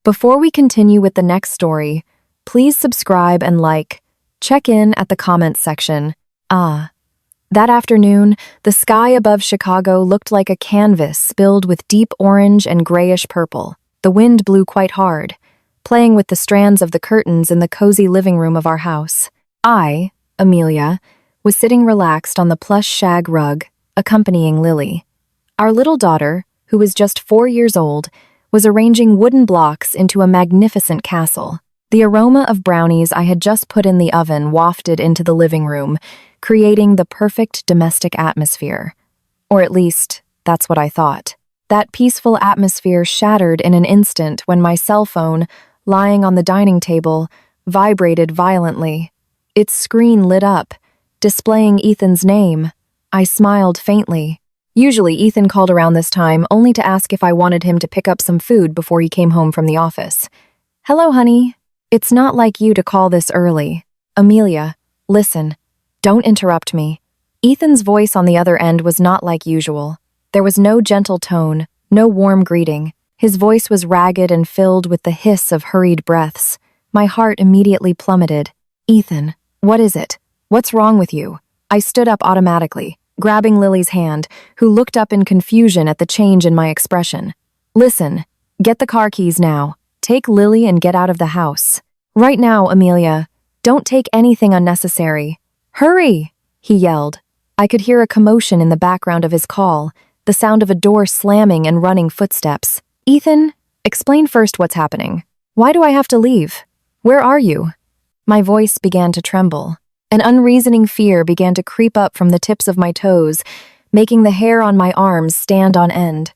Before we continue with the next story, please subscribe and like. Check in at the comments section. That afternoon, the sky above Chicago looked like a canvas spilled with deep orange and grayish purple. The wind blew quite hard, playing with the strands of the curtains in the cozy living room of our house. I, Amelia, was sitting relaxed on the plush shag rug, accompanying Lily. Our little daughter, who was just 4 years old, was arranging wooden blocks into a magnificent castle. The aroma of brownies I had just put in the oven wafted into the living room, creating the perfect domestic atmosphere. Or at least, that's what I thought. That peaceful atmosphere shattered in an instant when my cell phone, lying on the dining table, vibrated violently. Its screen lit up, displaying Ethan's name. I smiled faintly. Usually Ethan called around this time only to ask if I wanted him to pick up some food before he came home from the office. "Hello, honey. It's not like you to call this early." "Amelia, listen. Don't interrupt me." Ethan's voice on the other end was not like usual. There was no gentle tone, no warm greeting. His voice was ragged and filled with the hiss of hurried breaths. My heart immediately plummeted. "Ethan, what is it? What's wrong with you?" I stood up automatically, grabbing Lily's hand, who looked up in confusion at the change in my expression. "Listen, get the car keys now. Take Lily and get out of the house. Right now, Amelia. Don't take anything unnecessary. Hurry!" he yelled. I could hear a commotion in the background of his call, the sound of a door slamming and running footsteps. "Ethan, explain first what's happening. Why do I have to leave? Where are you?" My voice began to tremble. An unreasoning fear began to creep up from the tips of my toes, making the hair on my arms stand on end.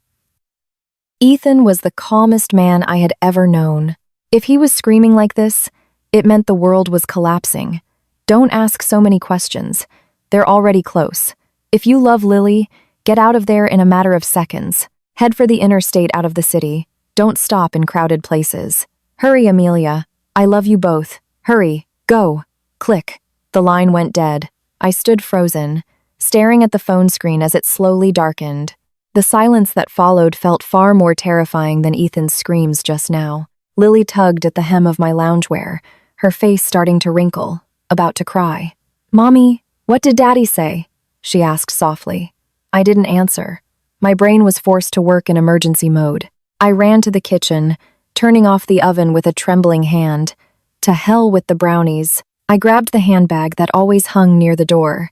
Ethan was the calmest man I had ever known. If he was screaming like this, it meant the world was collapsing. Don't ask so many questions. They're already close. If you love Lily, get out of there in a matter of seconds. Head for the interstate out of the city. Don't stop in crowded places. Hurry, Amelia. I love you both. Hurry. Go. Click. The line went dead. I stood frozen, staring at the phone screen as it slowly darkened. The silence that followed felt far more terrifying than Ethan's screams just now. Lily tugged at the hem of my loungewear, her face starting to wrinkle, about to cry. "Mommy, what did Daddy say?" she asked softly. I didn't answer. My brain was forced to work in emergency mode. I ran to the kitchen, turning off the oven with a trembling hand. To hell with the brownies. I grabbed the handbag that always hung near the door,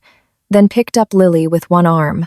then picked up Lily with one arm,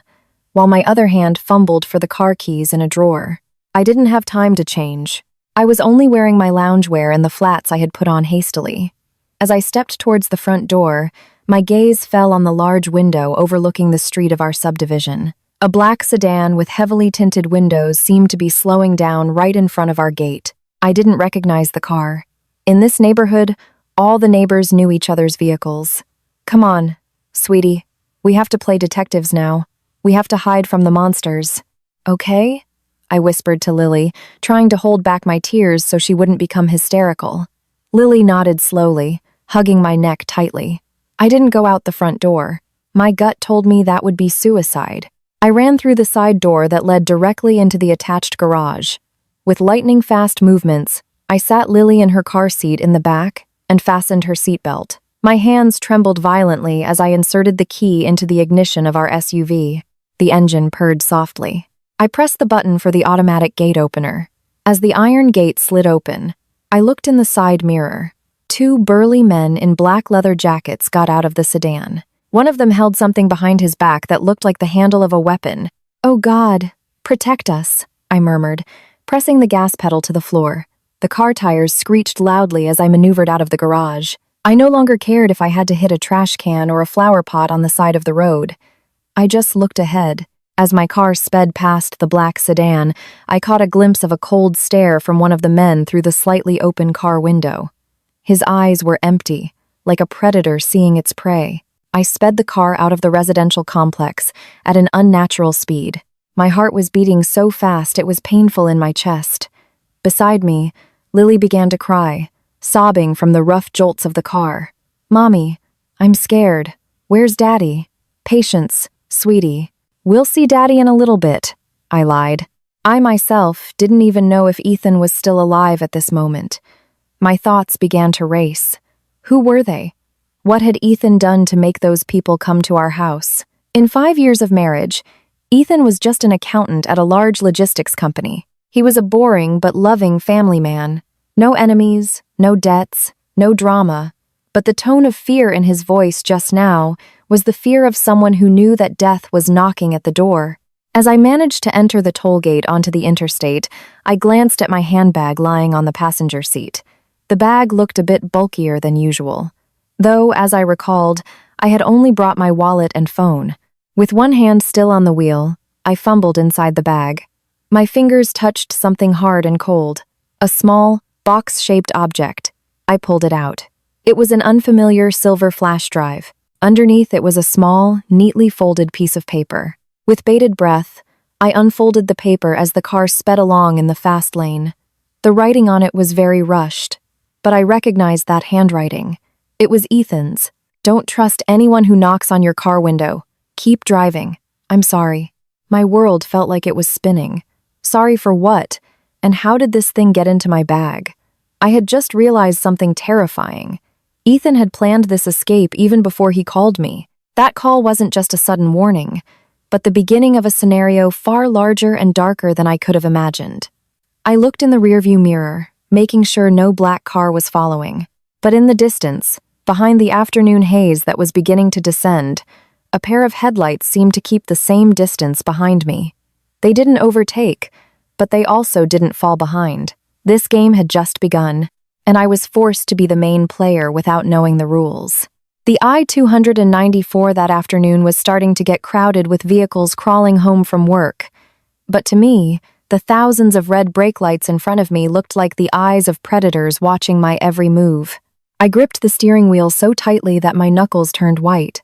while my other hand fumbled for the car keys in a drawer. I didn't have time to change. I was only wearing my loungewear and the flats I had put on hastily. As I stepped towards the front door, my gaze fell on the large window overlooking the street of our subdivision. A black sedan with heavily tinted windows seemed to be slowing down right in front of our gate. I didn't recognize the car. In this neighborhood, all the neighbors knew each other's vehicles. "Come on, sweetie. We have to play detectives now. We have to hide from the monsters." "Okay?" I whispered to Lily, trying to hold back my tears so she wouldn't become hysterical. Lily nodded slowly, hugging my neck tightly. I didn't go out the front door. My gut told me that would be suicide. I ran through the side door that led directly into the attached garage. With lightning-fast movements, I sat Lily in her car seat in the back and fastened her seatbelt. My hands trembled violently as I inserted the key into the ignition of our SUV. The engine purred softly. I pressed the button for the automatic gate opener. As the iron gate slid open, I looked in the side mirror. 2 burly men in black leather jackets got out of the sedan. One of them held something behind his back that looked like the handle of a weapon. "Oh God, protect us," I murmured, pressing the gas pedal to the floor. The car tires screeched loudly as I maneuvered out of the garage. I no longer cared if I had to hit a trash can or a flower pot on the side of the road. I just looked ahead. As my car sped past the black sedan, I caught a glimpse of a cold stare from one of the men through the slightly open car window. His eyes were empty, like a predator seeing its prey. I sped the car out of the residential complex at an unnatural speed. My heart was beating so fast it was painful in my chest. Beside me, Lily began to cry, sobbing from the rough jolts of the car. "Mommy, I'm scared. Where's Daddy?" "Patience, sweetie. We'll see Daddy in a little bit," I lied. I myself didn't even know if Ethan was still alive at this moment. My thoughts began to race. Who were they? What had Ethan done to make those people come to our house? In 5 years of marriage, Ethan was just an accountant at a large logistics company. He was a boring but loving family man. No enemies, no debts, no drama. But the tone of fear in his voice just now was the fear of someone who knew that death was knocking at the door. As I managed to enter the toll gate onto the interstate, I glanced at my handbag lying on the passenger seat. The bag looked a bit bulkier than usual. Though, as I recalled, I had only brought my wallet and phone. With one hand still on the wheel, I fumbled inside the bag. My fingers touched something hard and cold. A small, box-shaped object. I pulled it out. It was an unfamiliar silver flash drive. Underneath it was a small, neatly folded piece of paper. With bated breath, I unfolded the paper as the car sped along in the fast lane. The writing on it was very rushed, but I recognized that handwriting. It was Ethan's. Don't trust anyone who knocks on your car window. Keep driving. I'm sorry. My world felt like it was spinning. Sorry for what? And how did this thing get into my bag? I had just realized something terrifying. Ethan had planned this escape even before he called me. That call wasn't just a sudden warning, but the beginning of a scenario far larger and darker than I could have imagined. I looked in the rearview mirror, making sure no black car was following. But in the distance, behind the afternoon haze that was beginning to descend, a pair of headlights seemed to keep the same distance behind me. They didn't overtake, but they also didn't fall behind. This game had just begun, and I was forced to be the main player without knowing the rules. The I-294 that afternoon was starting to get crowded with vehicles crawling home from work. But to me, the thousands of red brake lights in front of me looked like the eyes of predators watching my every move. I gripped the steering wheel so tightly that my knuckles turned white.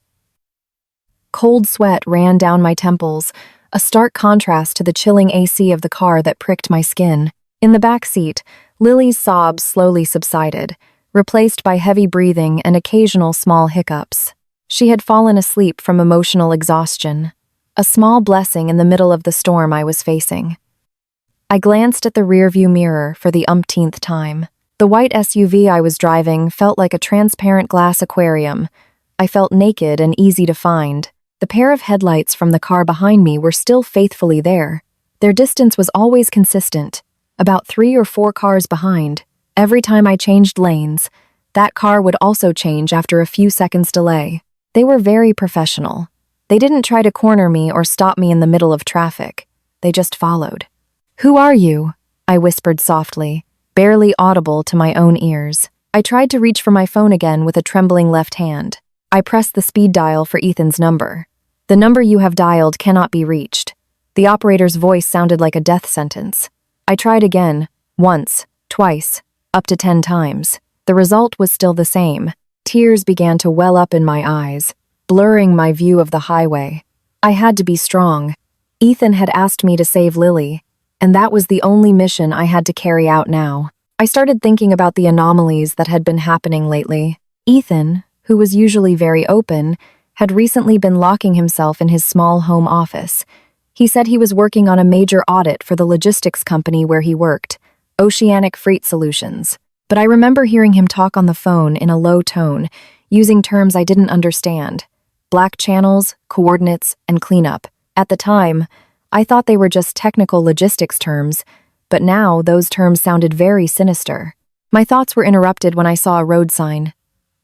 Cold sweat ran down my temples, a stark contrast to the chilling AC of the car that pricked my skin. In the back seat, Lily's sobs slowly subsided, replaced by heavy breathing and occasional small hiccups. She had fallen asleep from emotional exhaustion, a small blessing in the middle of the storm I was facing. I glanced at the rearview mirror for the umpteenth time. The white SUV I was driving felt like a transparent glass aquarium. I felt naked and easy to find. The pair of headlights from the car behind me were still faithfully there. Their distance was always consistent, about 3 or 4 cars behind. Every time I changed lanes, that car would also change after a few seconds' delay. They were very professional. They didn't try to corner me or stop me in the middle of traffic. They just followed. "Who are you?" I whispered softly, barely audible to my own ears. I tried to reach for my phone again with a trembling left hand. I pressed the speed dial for Ethan's number. "The number you have dialed cannot be reached." The operator's voice sounded like a death sentence. I tried again, once, twice, up to 10 times. The result was still the same. Tears began to well up in my eyes, blurring my view of the highway. I had to be strong. Ethan had asked me to save Lily, and that was the only mission I had to carry out now. I started thinking about the anomalies that had been happening lately. Ethan, who was usually very open, had recently been locking himself in his small home office. He said he was working on a major audit for the logistics company where he worked, Oceanic Freight Solutions. But I remember hearing him talk on the phone in a low tone, using terms I didn't understand. Black channels, coordinates, and cleanup. At the time, I thought they were just technical logistics terms, but now those terms sounded very sinister. My thoughts were interrupted when I saw a road sign.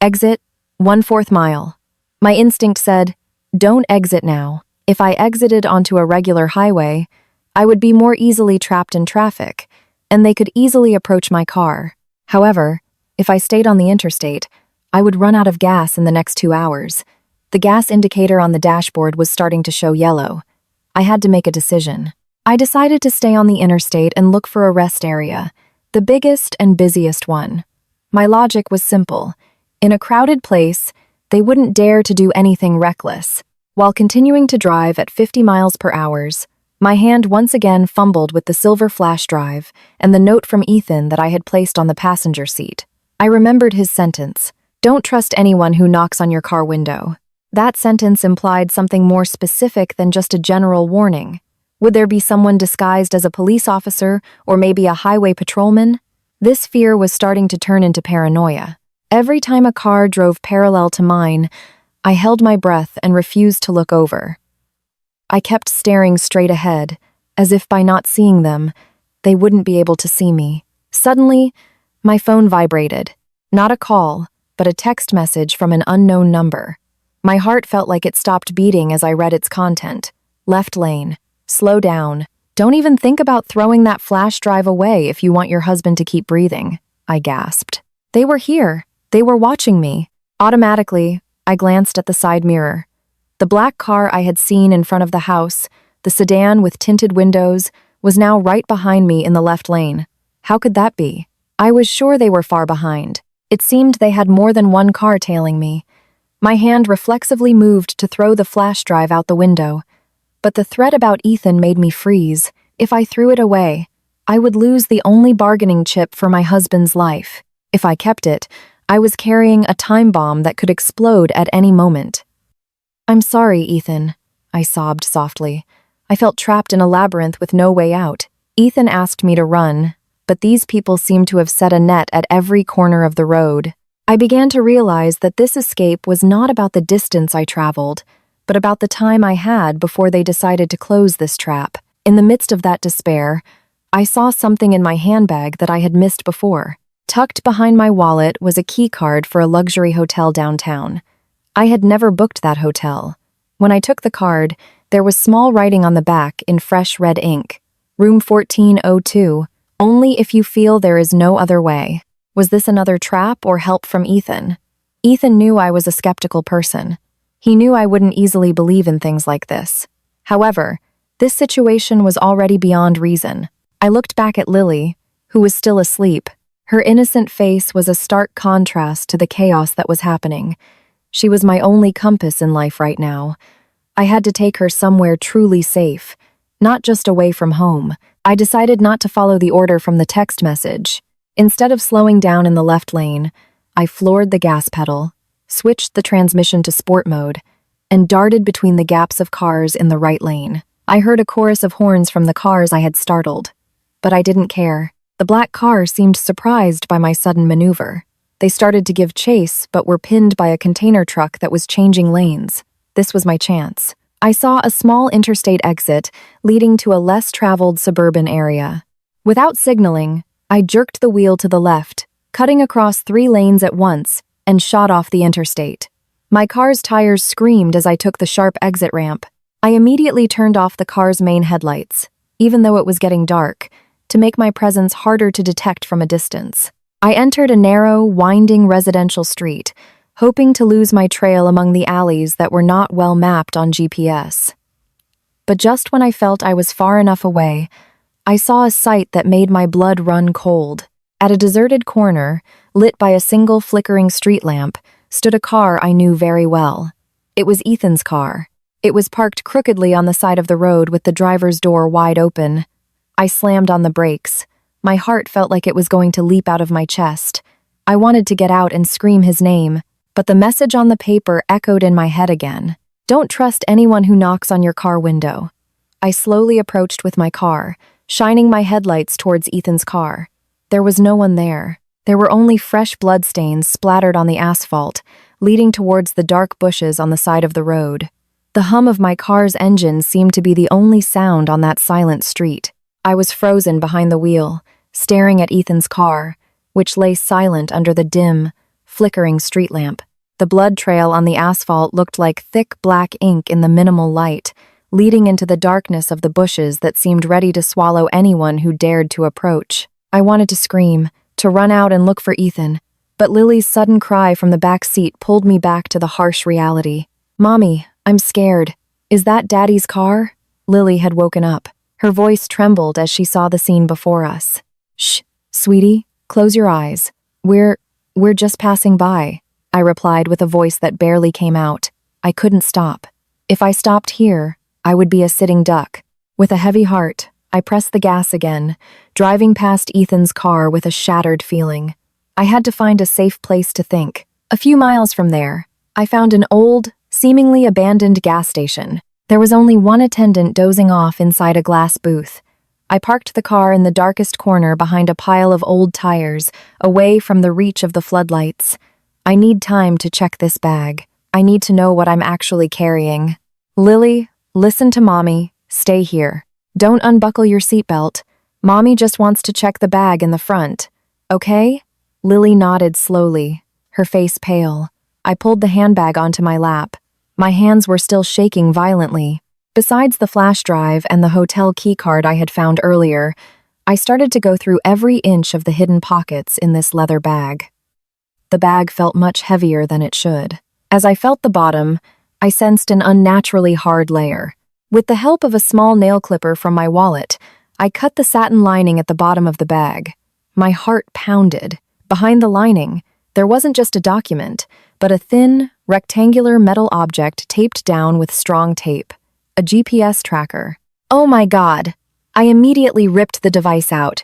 Exit, 1/4 mile. My instinct said, don't exit now. If I exited onto a regular highway, I would be more easily trapped in traffic, and they could easily approach my car. However, if I stayed on the interstate, I would run out of gas in the next 2 hours. The gas indicator on the dashboard was starting to show yellow. I had to make a decision. I decided to stay on the interstate and look for a rest area, the biggest and busiest one. My logic was simple. In a crowded place, they wouldn't dare to do anything reckless. While continuing to drive at 50 miles per hour, my hand once again fumbled with the silver flash drive and the note from Ethan that I had placed on the passenger seat. I remembered his sentence, "Don't trust anyone who knocks on your car window." That sentence implied something more specific than just a general warning. Would there be someone disguised as a police officer or maybe a highway patrolman? This fear was starting to turn into paranoia. Every time a car drove parallel to mine, I held my breath and refused to look over. I kept staring straight ahead, as if by not seeing them, they wouldn't be able to see me. Suddenly, my phone vibrated. Not a call, but a text message from an unknown number. My heart felt like it stopped beating as I read its content. Left lane. Slow down. Don't even think about throwing that flash drive away if you want your husband to keep breathing, I gasped. They were here. They were watching me. Automatically, I glanced at the side mirror. The black car I had seen in front of the house, the sedan with tinted windows, was now right behind me in the left lane. How could that be? I was sure they were far behind. It seemed they had more than one car tailing me. My hand reflexively moved to throw the flash drive out the window. But the threat about Ethan made me freeze. If I threw it away, I would lose the only bargaining chip for my husband's life. If I kept it, I was carrying a time bomb that could explode at any moment. I'm sorry, Ethan, I sobbed softly. I felt trapped in a labyrinth with no way out. Ethan asked me to run, but these people seemed to have set a net at every corner of the road. I began to realize that this escape was not about the distance I traveled, but about the time I had before they decided to close this trap. In the midst of that despair, I saw something in my handbag that I had missed before. Tucked behind my wallet was a key card for a luxury hotel downtown. I had never booked that hotel. When I took the card, there was small writing on the back in fresh red ink. Room 1402, only if you feel there is no other way. Was this another trap or help from Ethan? Ethan knew I was a skeptical person. He knew I wouldn't easily believe in things like this. However, this situation was already beyond reason. I looked back at Lily, who was still asleep. Her innocent face was a stark contrast to the chaos that was happening. She was my only compass in life right now. I had to take her somewhere truly safe, not just away from home. I decided not to follow the order from the text message. Instead of slowing down in the left lane, I floored the gas pedal, switched the transmission to sport mode, and darted between the gaps of cars in the right lane. I heard a chorus of horns from the cars I had startled, but I didn't care. The black car seemed surprised by my sudden maneuver. They started to give chase, but were pinned by a container truck that was changing lanes. This was my chance. I saw a small interstate exit leading to a less traveled suburban area. Without signaling, I jerked the wheel to the left, cutting across 3 lanes at once, and shot off the interstate. My car's tires screamed as I took the sharp exit ramp. I immediately turned off the car's main headlights, even though it was getting dark, to make my presence harder to detect from a distance. I entered a narrow, winding residential street, hoping to lose my trail among the alleys that were not well mapped on GPS. But just when I felt I was far enough away, I saw a sight that made my blood run cold. At a deserted corner, lit by a single flickering street lamp, stood a car I knew very well. It was Ethan's car. It was parked crookedly on the side of the road with the driver's door wide open. I slammed on the brakes. My heart felt like it was going to leap out of my chest. I wanted to get out and scream his name, but the message on the paper echoed in my head again. Don't trust anyone who knocks on your car window. I slowly approached with my car, shining my headlights towards Ethan's car. There was no one there. There were only fresh bloodstains splattered on the asphalt, leading towards the dark bushes on the side of the road. The hum of my car's engine seemed to be the only sound on that silent street. I was frozen behind the wheel, staring at Ethan's car, which lay silent under the dim, flickering street lamp. The blood trail on the asphalt looked like thick black ink in the minimal light, leading into the darkness of the bushes that seemed ready to swallow anyone who dared to approach. I wanted to scream, to run out and look for Ethan, but Lily's sudden cry from the back seat pulled me back to the harsh reality. "Mommy, I'm scared. Is that Daddy's car?" Lily had woken up. Her voice trembled as she saw the scene before us. "Shh, sweetie, close your eyes. We're just passing by," I replied with a voice that barely came out. I couldn't stop. If I stopped here, I would be a sitting duck. With a heavy heart, I pressed the gas again, driving past Ethan's car with a shattered feeling. I had to find a safe place to think. A few miles from there, I found an old, seemingly abandoned gas station. There was only one attendant dozing off inside a glass booth. I parked the car in the darkest corner behind a pile of old tires, away from the reach of the floodlights. I need time to check this bag. I need to know what I'm actually carrying. Lily, listen to Mommy. Stay here. Don't unbuckle your seatbelt. Mommy just wants to check the bag in the front. Okay? Lily nodded slowly, her face pale. I pulled the handbag onto my lap. My hands were still shaking violently. Besides the flash drive and the hotel keycard I had found earlier, I started to go through every inch of the hidden pockets in this leather bag. The bag felt much heavier than it should. As I felt the bottom, I sensed an unnaturally hard layer. With the help of a small nail clipper from my wallet, I cut the satin lining at the bottom of the bag. My heart pounded. Behind the lining, there wasn't just a document, but a thin, rectangular metal object taped down with strong tape. A GPS tracker. Oh my God! I immediately ripped the device out.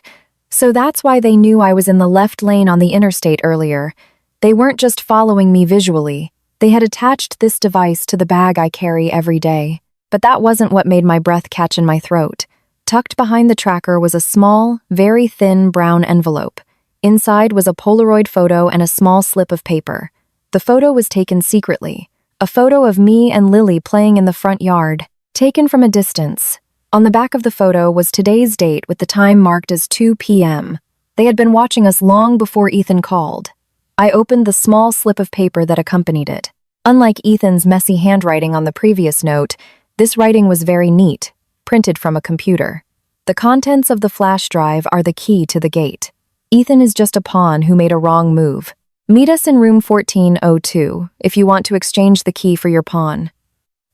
So that's why they knew I was in the left lane on the interstate earlier. They weren't just following me visually. They had attached this device to the bag I carry every day. But that wasn't what made my breath catch in my throat. Tucked behind the tracker was a small, very thin brown envelope. Inside was a Polaroid photo and a small slip of paper. The photo was taken secretly. A photo of me and Lily playing in the front yard. Taken from a distance. On the back of the photo was today's date with the time marked as 2 p.m. They had been watching us long before Ethan called. I opened the small slip of paper that accompanied it. Unlike Ethan's messy handwriting on the previous note, this writing was very neat, printed from a computer. The contents of the flash drive are the key to the gate. Ethan is just a pawn who made a wrong move. Meet us in room 1402 if you want to exchange the key for your pawn.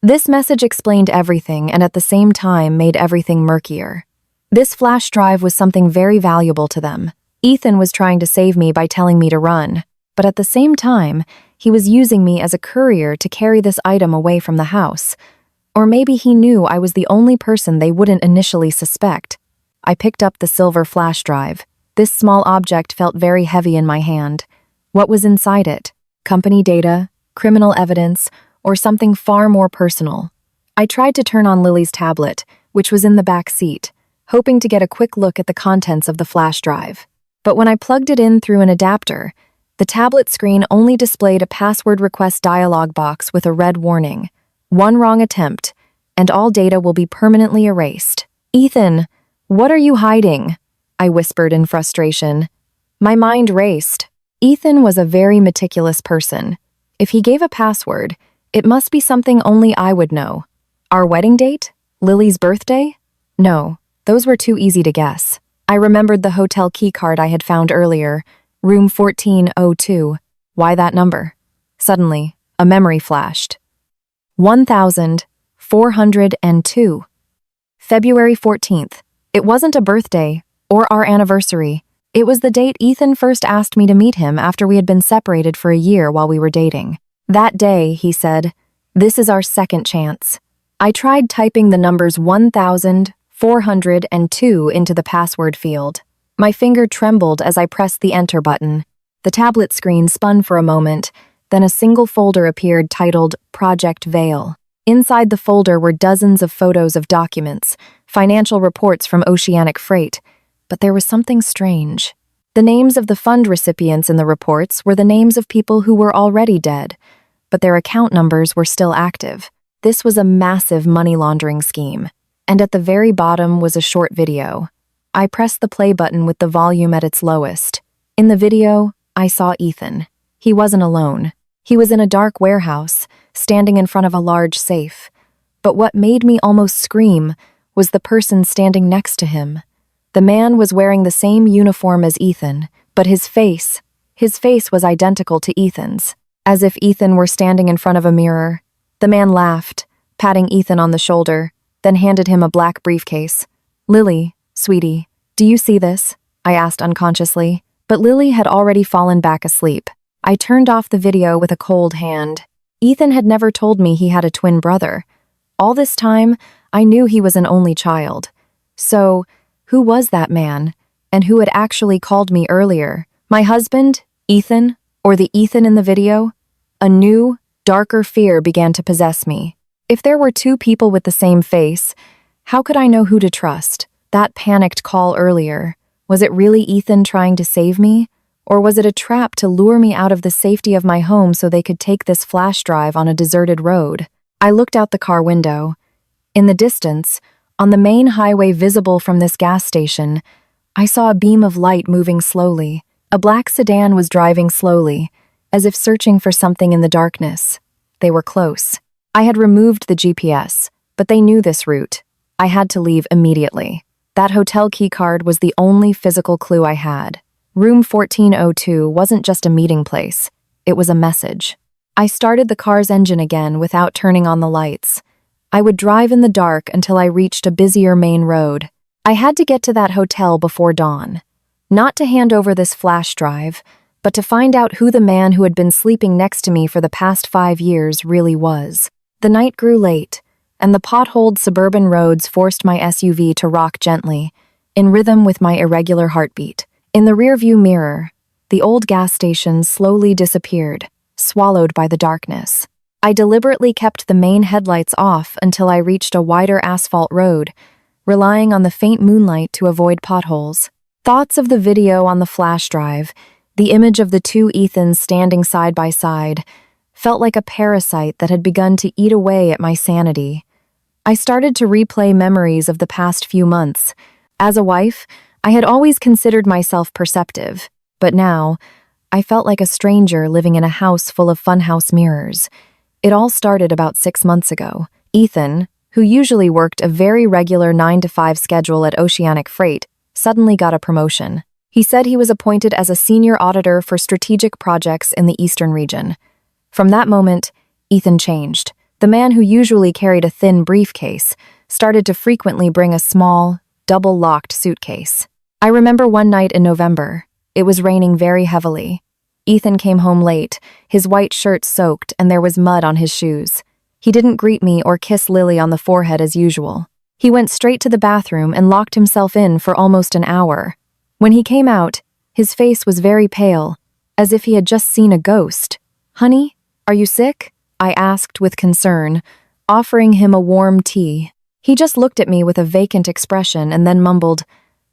This message explained everything and at the same time made everything murkier. This flash drive was something very valuable to them. Ethan was trying to save me by telling me to run, but at the same time, he was using me as a courier to carry this item away from the house. Or maybe he knew I was the only person they wouldn't initially suspect. I picked up the silver flash drive. This small object felt very heavy in my hand. What was inside it? Company data, criminal evidence, or something far more personal? I tried to turn on Lily's tablet, which was in the back seat, hoping to get a quick look at the contents of the flash drive. But when I plugged it in through an adapter, the tablet screen only displayed a password request dialog box with a red warning. One wrong attempt, and all data will be permanently erased. Ethan, what are you hiding? I whispered in frustration. My mind raced. Ethan was a very meticulous person. If he gave a password, it must be something only I would know. Our wedding date? Lily's birthday? No, those were too easy to guess. I remembered the hotel keycard I had found earlier, room 1402. Why that number? Suddenly, a memory flashed. 1402. February 14th. It wasn't a birthday or our anniversary. It was the date Ethan first asked me to meet him after we had been separated for a year while we were dating. That day, he said, "This is our second chance." I tried typing the numbers 1402 into the password field. My finger trembled as I pressed the enter button. The tablet screen spun for a moment, then a single folder appeared titled Project Veil. Inside the folder were dozens of photos of documents, financial reports from Oceanic Freight, but there was something strange. The names of the fund recipients in the reports were the names of people who were already dead, but their account numbers were still active. This was a massive money laundering scheme, and at the very bottom was a short video. I pressed the play button with the volume at its lowest. In the video, I saw Ethan. He wasn't alone. He was in a dark warehouse, standing in front of a large safe. But what made me almost scream was the person standing next to him. The man was wearing the same uniform as Ethan, but his face was identical to Ethan's, as if Ethan were standing in front of a mirror. The man laughed, patting Ethan on the shoulder, then handed him a black briefcase. "Lily, sweetie, do you see this?" I asked unconsciously, but Lily had already fallen back asleep. I turned off the video with a cold hand. Ethan had never told me he had a twin brother. All this time, I knew he was an only child. So, who was that man? And who had actually called me earlier? My husband? Ethan? Or the Ethan in the video? A new, darker fear began to possess me. If there were two people with the same face, how could I know who to trust? That panicked call earlier, was it really Ethan trying to save me? Or was it a trap to lure me out of the safety of my home so they could take this flash drive on a deserted road? I looked out the car window. In the distance, on the main highway visible from this gas station, I saw a beam of light moving slowly. A black sedan was driving slowly, as if searching for something in the darkness. They were close. I had removed the GPS, but they knew this route. I had to leave immediately. That hotel keycard was the only physical clue I had. Room 1402 wasn't just a meeting place. It was a message. I started the car's engine again without turning on the lights. I would drive in the dark until I reached a busier main road. I had to get to that hotel before dawn. Not to hand over this flash drive, but to find out who the man who had been sleeping next to me for the past 5 years really was. The night grew late, and the potholed suburban roads forced my SUV to rock gently, in rhythm with my irregular heartbeat. In the rearview mirror, the old gas station slowly disappeared, swallowed by the darkness. I deliberately kept the main headlights off until I reached a wider asphalt road, relying on the faint moonlight to avoid potholes. Thoughts of the video on the flash drive, the image of the two Ethans standing side by side, felt like a parasite that had begun to eat away at my sanity. I started to replay memories of the past few months. As a wife, I had always considered myself perceptive, but now, I felt like a stranger living in a house full of funhouse mirrors. It all started about 6 months ago. Ethan, who usually worked a very regular 9-to-5 schedule at Oceanic Freight, suddenly got a promotion. He said he was appointed as a senior auditor for strategic projects in the Eastern region. From that moment, Ethan changed. The man who usually carried a thin briefcase started to frequently bring a small, double-locked suitcase. I remember one night in November. It was raining very heavily. Ethan came home late, his white shirt soaked, and there was mud on his shoes. He didn't greet me or kiss Lily on the forehead as usual. He went straight to the bathroom and locked himself in for almost an hour. When he came out, his face was very pale, as if he had just seen a ghost. "Honey, are you sick?" I asked with concern, offering him a warm tea. He just looked at me with a vacant expression and then mumbled,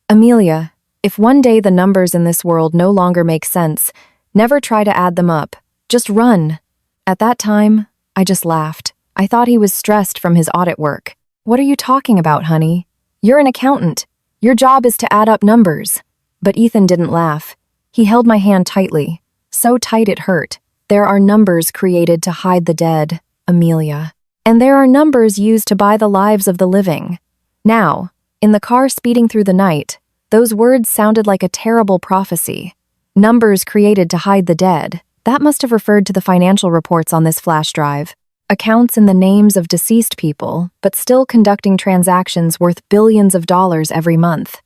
"Amelia, if one day the numbers in this world no longer make sense, never try to add them up. Just run." At that time, I just laughed. I thought he was stressed from his audit work. "What are you talking about, honey? You're an accountant. Your job is to add up numbers." But Ethan didn't laugh. He held my hand tightly, so tight it hurt. "There are numbers created to hide the dead, Amelia. And there are numbers used to buy the lives of the living." Now, in the car speeding through the night, those words sounded like a terrible prophecy. Numbers created to hide the dead. That must have referred to the financial reports on this flash drive. Accounts in the names of deceased people, but still conducting transactions worth billions of dollars every month.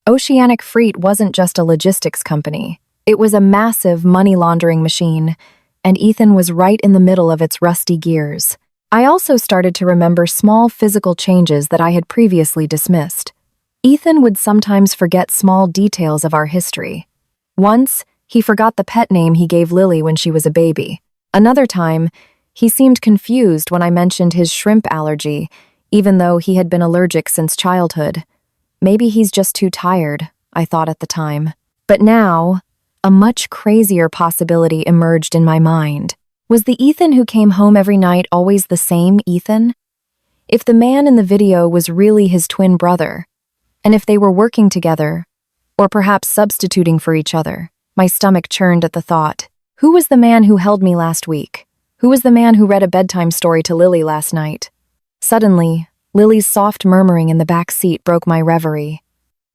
Oceanic Freight wasn't just a logistics company. It was a massive money laundering machine, and Ethan was right in the middle of its rusty gears. I also started to remember small physical changes that I had previously dismissed. Ethan would sometimes forget small details of our history. Once, he forgot the pet name he gave Lily when she was a baby. Another time, he seemed confused when I mentioned his shrimp allergy, even though he had been allergic since childhood. Maybe he's just too tired, I thought at the time. But now, a much crazier possibility emerged in my mind. Was the Ethan who came home every night always the same Ethan? If the man in the video was really his twin brother, and if they were working together, or perhaps substituting for each other, my stomach churned at the thought. Who was the man who held me last week? Who was the man who read a bedtime story to Lily last night? Suddenly, Lily's soft murmuring in the back seat broke my reverie.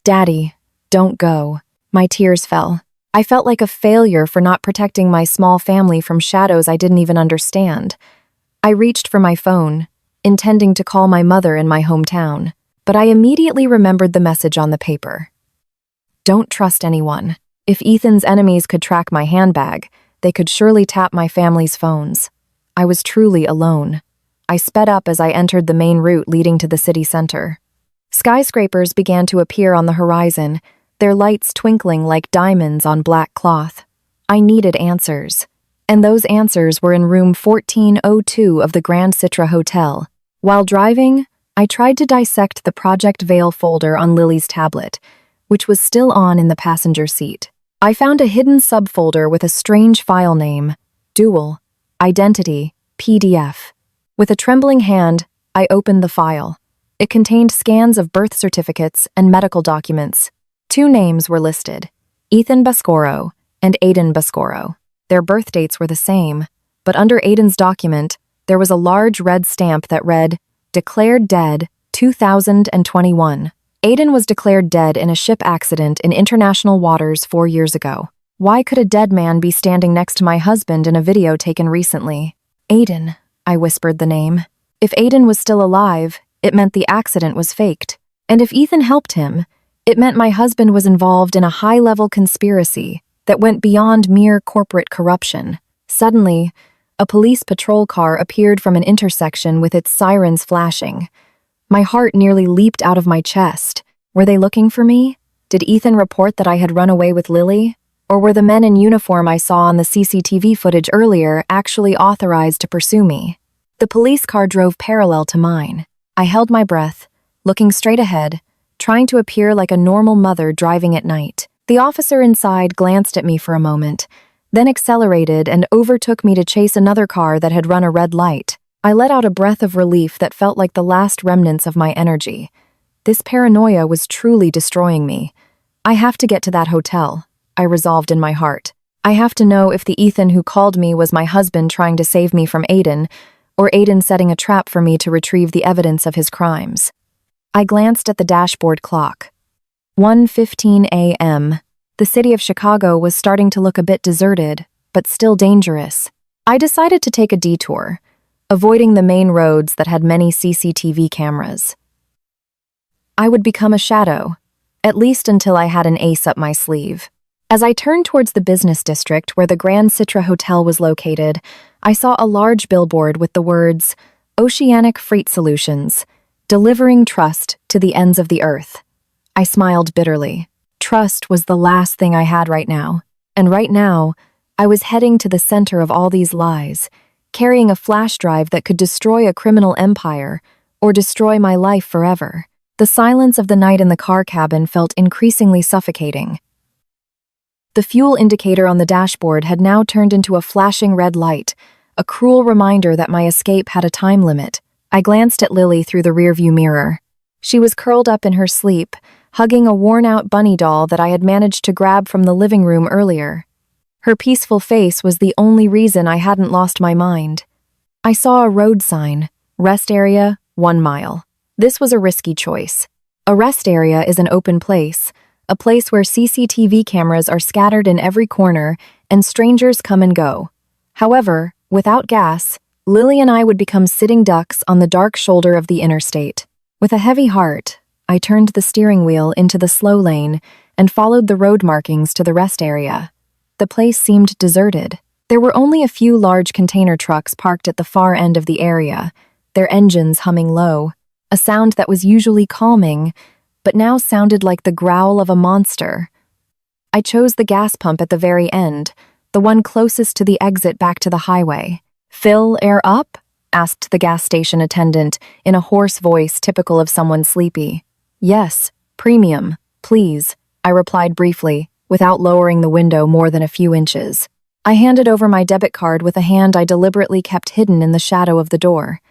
"Daddy, don't go." My tears fell. I felt like a failure for not protecting my small family from shadows I didn't even understand. I reached for my phone, intending to call my mother in my hometown, but I immediately remembered the message on the paper. "Don't trust anyone. If Ethan's enemies could track my handbag, they could surely tap my family's phones." I was truly alone. I sped up as I entered the main route leading to the city center. Skyscrapers began to appear on the horizon, their lights twinkling like diamonds on black cloth. I needed answers. And those answers were in room 1402 of the Grand Citra Hotel. While driving, I tried to dissect the Project Veil folder on Lily's tablet, which was still on in the passenger seat. I found a hidden subfolder with a strange file name, Dual, Identity, PDF. With a trembling hand, I opened the file. It contained scans of birth certificates and medical documents. 2 names were listed, Ethan Bascoro and Aiden Bascoro. Their birth dates were the same, but under Aiden's document, there was a large red stamp that read, Declared Dead, 2021. Aiden was declared dead in a ship accident in international waters 4 years ago. Why could a dead man be standing next to my husband in a video taken recently? Aiden, I whispered the name. If Aiden was still alive, it meant the accident was faked. And if Ethan helped him, it meant my husband was involved in a high-level conspiracy that went beyond mere corporate corruption. Suddenly, a police patrol car appeared from an intersection with its sirens flashing. My heart nearly leaped out of my chest. Were they looking for me? Did Ethan report that I had run away with Lily? Or were the men in uniform I saw on the CCTV footage earlier actually authorized to pursue me? The police car drove parallel to mine. I held my breath, looking straight ahead, trying to appear like a normal mother driving at night. The officer inside glanced at me for a moment, then accelerated and overtook me to chase another car that had run a red light. I let out a breath of relief that felt like the last remnants of my energy. This paranoia was truly destroying me. I have to get to that hotel, I resolved in my heart. I have to know if the Ethan who called me was my husband trying to save me from Aiden, or Aiden setting a trap for me to retrieve the evidence of his crimes. I glanced at the dashboard clock. 1:15 a.m. The city of Chicago was starting to look a bit deserted, but still dangerous. I decided to take a detour, avoiding the main roads that had many CCTV cameras. I would become a shadow, at least until I had an ace up my sleeve. As I turned towards the business district where the Grand Citra Hotel was located, I saw a large billboard with the words, Oceanic Freight Solutions, delivering trust to the ends of the earth. I smiled bitterly. Trust was the last thing I had right now. And right now, I was heading to the center of all these lies, carrying a flash drive that could destroy a criminal empire or destroy my life forever. The silence of the night in the car cabin felt increasingly suffocating. The fuel indicator on the dashboard had now turned into a flashing red light, a cruel reminder that my escape had a time limit. I glanced at Lily through the rearview mirror. She was curled up in her sleep, hugging a worn-out bunny doll that I had managed to grab from the living room earlier. Her peaceful face was the only reason I hadn't lost my mind. I saw a road sign, Rest Area, 1 mile. This was a risky choice. A rest area is an open place, a place where CCTV cameras are scattered in every corner and strangers come and go. However, without gas, Lily and I would become sitting ducks on the dark shoulder of the interstate. With a heavy heart, I turned the steering wheel into the slow lane and followed the road markings to the rest area. The place seemed deserted. There were only a few large container trucks parked at the far end of the area, their engines humming low, a sound that was usually calming, but now sounded like the growl of a monster. I chose the gas pump at the very end, the one closest to the exit back to the highway. "Fill air up?" asked the gas station attendant in a hoarse voice typical of someone sleepy. "Yes, premium, please," I replied briefly, without lowering the window more than a few inches. I handed over my debit card with a hand I deliberately kept hidden in the shadow of the door.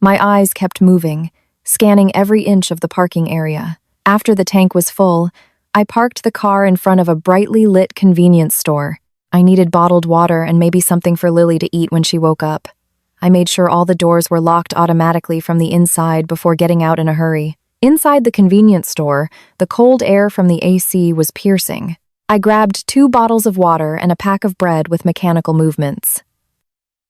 My eyes kept moving, scanning every inch of the parking area. After the tank was full, I parked the car in front of a brightly lit convenience store. I needed bottled water and maybe something for Lily to eat when she woke up. I made sure all the doors were locked automatically from the inside before getting out in a hurry. Inside the convenience store, the cold air from the AC was piercing. I grabbed 2 bottles of water and a pack of bread with mechanical movements.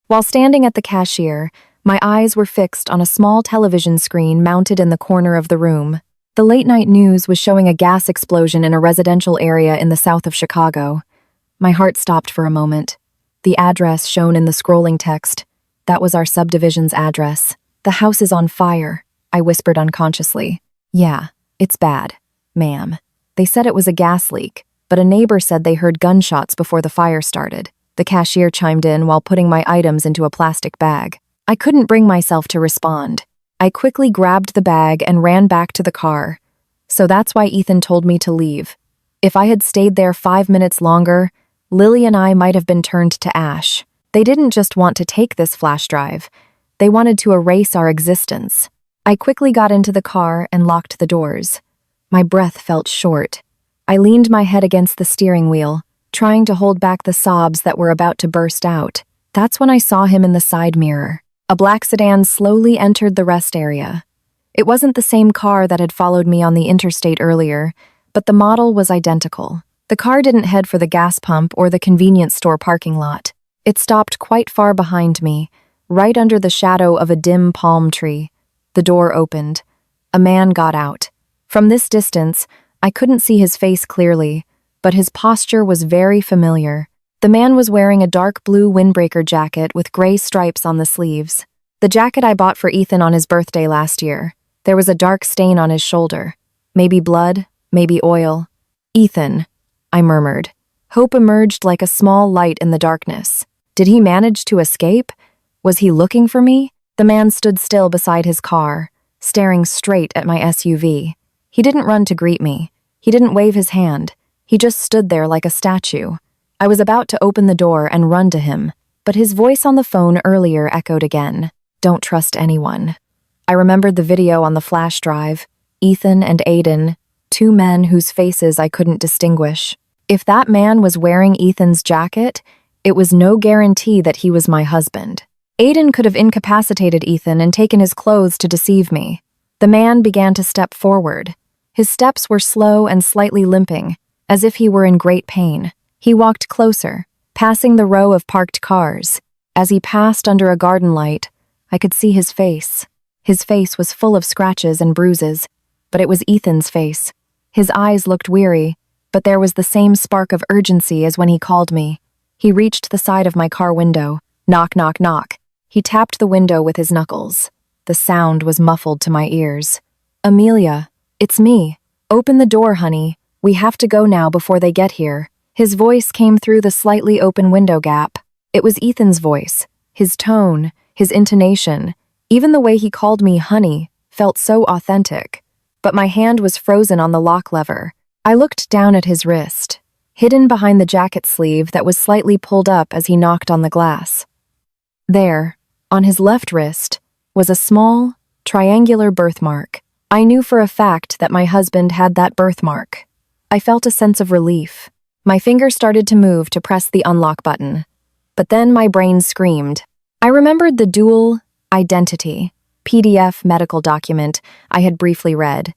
While standing at the cashier, my eyes were fixed on a small television screen mounted in the corner of the room. The late-night news was showing a gas explosion in a residential area in the south of Chicago. My heart stopped for a moment. The address shown in the scrolling text, that was our subdivision's address. "The house is on fire," I whispered unconsciously. "Yeah, it's bad, ma'am. They said it was a gas leak, but a neighbor said they heard gunshots before the fire started. the cashier chimed in while putting my items into a plastic bag. I couldn't bring myself to respond. I quickly grabbed the bag and ran back to the car. So that's why Ethan told me to leave. If I had stayed there 5 minutes longer, Lily and I might have been turned to ash. They didn't just want to take this flash drive. They wanted to erase our existence. I quickly got into the car and locked the doors. My breath felt short. I leaned my head against the steering wheel, trying to hold back the sobs that were about to burst out. That's when I saw him in the side mirror. A black sedan slowly entered the rest area. It wasn't the same car that had followed me on the interstate earlier, but the model was identical. The car didn't head for the gas pump or the convenience store parking lot. It stopped quite far behind me, right under the shadow of a dim palm tree. The door opened. A man got out. From this distance, I couldn't see his face clearly, but his posture was very familiar. The man was wearing a dark blue windbreaker jacket with gray stripes on the sleeves. The jacket I bought for Ethan on his birthday last year. There was a dark stain on his shoulder. Maybe blood, maybe oil. Ethan, I murmured. Hope emerged like a small light in the darkness. Did he manage to escape? Was he looking for me? The man stood still beside his car, staring straight at my SUV. He didn't run to greet me. He didn't wave his hand. He just stood there like a statue. I was about to open the door and run to him, but his voice on the phone earlier echoed again. Don't trust anyone. I remembered the video on the flash drive. Ethan and Aiden, two men whose faces I couldn't distinguish. If that man was wearing Ethan's jacket, it was no guarantee that he was my husband. Aiden could have incapacitated Ethan and taken his clothes to deceive me. The man began to step forward. His steps were slow and slightly limping, as if he were in great pain. He walked closer, passing the row of parked cars. As he passed under a garden light, I could see his face. His face was full of scratches and bruises, but it was Ethan's face. His eyes looked weary, but there was the same spark of urgency as when he called me. He reached the side of my car window. Knock, knock, knock. He tapped the window with his knuckles. The sound was muffled to my ears. Amelia, it's me. Open the door, honey. We have to go now before they get here. His voice came through the slightly open window gap. It was Ethan's voice. His tone, his intonation, even the way he called me honey, felt so authentic. But my hand was frozen on the lock lever. I looked down at his wrist, hidden behind the jacket sleeve that was slightly pulled up as he knocked on the glass. There, on his left wrist, was a small, triangular birthmark. I knew for a fact that my husband had that birthmark. I felt a sense of relief. My finger started to move to press the unlock button. But then my brain screamed. I remembered the dual identity PDF medical document I had briefly read.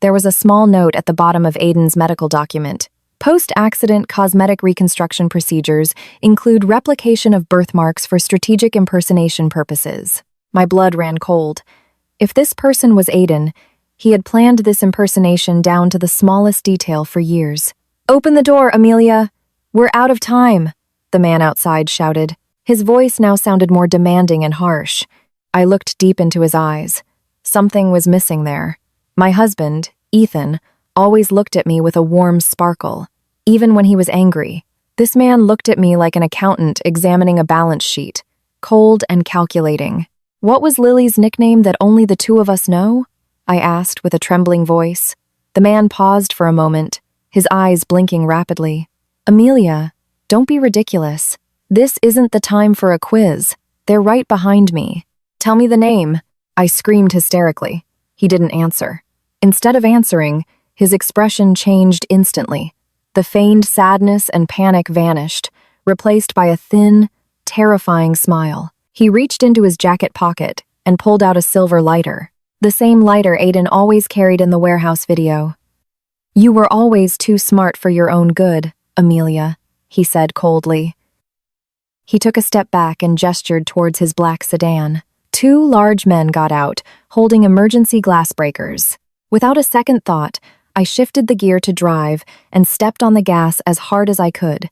There was a small note at the bottom of Aiden's medical document. Post-accident cosmetic reconstruction procedures include replication of birthmarks for strategic impersonation purposes. My blood ran cold. If this person was Aiden, he had planned this impersonation down to the smallest detail for years. Open the door, Amelia. We're out of time, the man outside shouted. His voice now sounded more demanding and harsh. I looked deep into his eyes. Something was missing there. My husband, Ethan, always looked at me with a warm sparkle, even when he was angry. This man looked at me like an accountant examining a balance sheet, cold and calculating. What was Lily's nickname that only the two of us know? I asked with a trembling voice. The man paused for a moment, his eyes blinking rapidly. Amelia, don't be ridiculous. This isn't the time for a quiz. They're right behind me. Tell me the name. I screamed hysterically. He didn't answer. Instead of answering, his expression changed instantly. The feigned sadness and panic vanished, replaced by a thin, terrifying smile. He reached into his jacket pocket and pulled out a silver lighter, the same lighter Aiden always carried in the warehouse video. You were always too smart for your own good, Amelia, he said coldly. He took a step back and gestured towards his black sedan. Two large men got out, holding emergency glass breakers. Without a second thought, I shifted the gear to drive and stepped on the gas as hard as I could.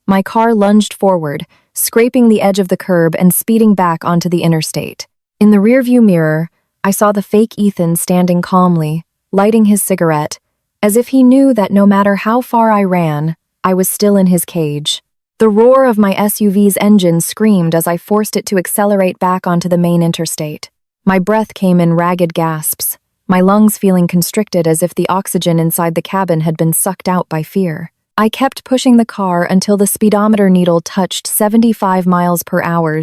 My car lunged forward, scraping the edge of the curb and speeding back onto the interstate. In the rearview mirror, I saw the fake Ethan standing calmly, lighting his cigarette, as if he knew that no matter how far I ran, I was still in his cage. The roar of my SUV's engine screamed as I forced it to accelerate back onto the main interstate. My breath came in ragged gasps, my lungs feeling constricted as if the oxygen inside the cabin had been sucked out by fear. I kept pushing the car until the speedometer needle touched 75 miles per hour,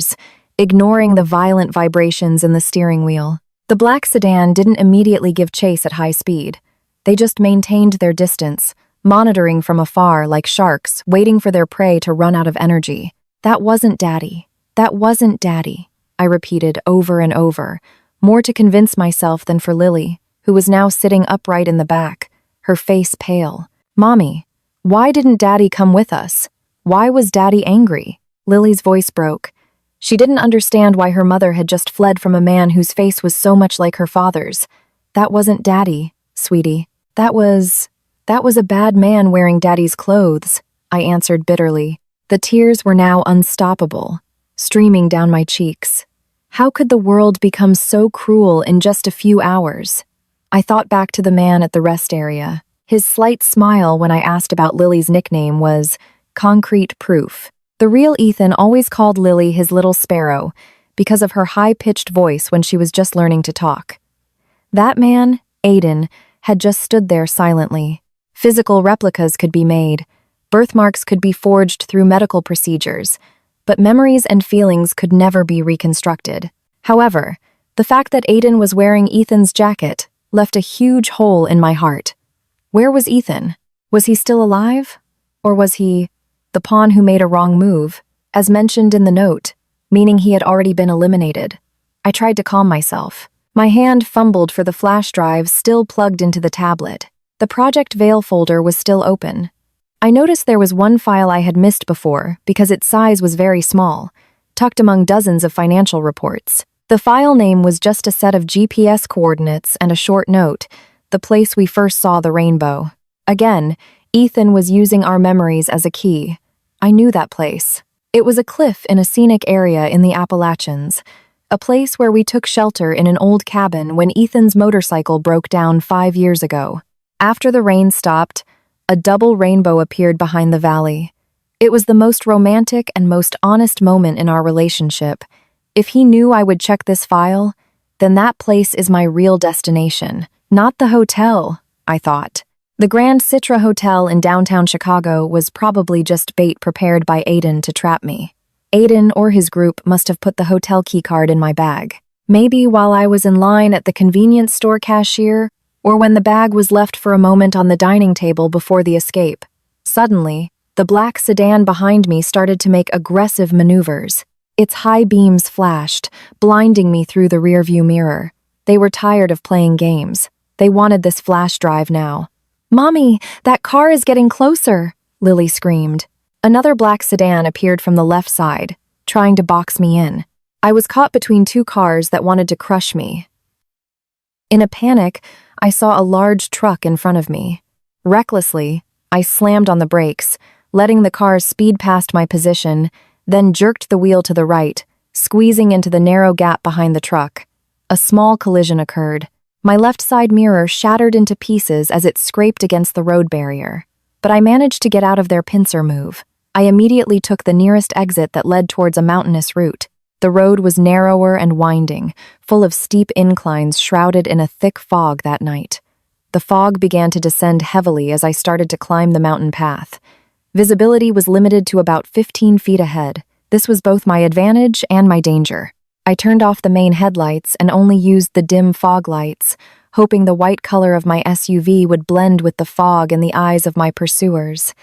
ignoring the violent vibrations in the steering wheel. The black sedan didn't immediately give chase at high speed. They just maintained their distance, monitoring from afar like sharks, waiting for their prey to run out of energy. That wasn't Daddy. That wasn't Daddy, I repeated over and over, more to convince myself than for Lily, who was now sitting upright in the back, her face pale. Mommy, why didn't Daddy come with us? Why was Daddy angry? Lily's voice broke. She didn't understand why her mother had just fled from a man whose face was so much like her father's. That wasn't Daddy, sweetie. That was a bad man wearing Daddy's clothes, I answered bitterly. The tears were now unstoppable, streaming down my cheeks. How could the world become so cruel in just a few hours? I thought back to the man at the rest area. His slight smile when I asked about Lily's nickname was concrete proof. The real Ethan always called Lily his little sparrow because of her high-pitched voice when she was just learning to talk. That man, Aiden, had just stood there silently. Physical replicas could be made, birthmarks could be forged through medical procedures, but memories and feelings could never be reconstructed. However, the fact that Aiden was wearing Ethan's jacket left a huge hole in my heart. Where was Ethan? Was he still alive? Or was he the pawn who made a wrong move, as mentioned in the note, meaning he had already been eliminated? I tried to calm myself. My hand fumbled for the flash drive still plugged into the tablet. The Project Veil folder was still open. I noticed there was one file I had missed before because its size was very small, tucked among dozens of financial reports. The file name was just a set of GPS coordinates and a short note, the place we first saw the rainbow. Again, Ethan was using our memories as a key. I knew that place. It was a cliff in a scenic area in the Appalachians, a place where we took shelter in an old cabin when Ethan's motorcycle broke down 5 years ago. After the rain stopped, a double rainbow appeared behind the valley. It was the most romantic and most honest moment in our relationship. If he knew I would check this file, then that place is my real destination, not the hotel, I thought. The Grand Citra Hotel in downtown Chicago was probably just bait prepared by Aiden to trap me. Aiden or his group must have put the hotel keycard in my bag. Maybe while I was in line at the convenience store cashier, or when the bag was left for a moment on the dining table before the escape. Suddenly, the black sedan behind me started to make aggressive maneuvers. Its high beams flashed, blinding me through the rearview mirror. They were tired of playing games. They wanted this flash drive now. "Mommy, that car is getting closer," Lily screamed. Another black sedan appeared from the left side, trying to box me in. I was caught between two cars that wanted to crush me. In a panic, I saw a large truck in front of me. Recklessly, I slammed on the brakes, letting the car speed past my position, then jerked the wheel to the right, squeezing into the narrow gap behind the truck. A small collision occurred. My left side mirror shattered into pieces as it scraped against the road barrier. But I managed to get out of their pincer move. I immediately took the nearest exit that led towards a mountainous route. The road was narrower and winding, full of steep inclines shrouded in a thick fog that night. The fog began to descend heavily as I started to climb the mountain path. Visibility was limited to about 15 feet ahead. This was both my advantage and my danger. I turned off the main headlights and only used the dim fog lights, hoping the white color of my SUV would blend with the fog in the eyes of my pursuers.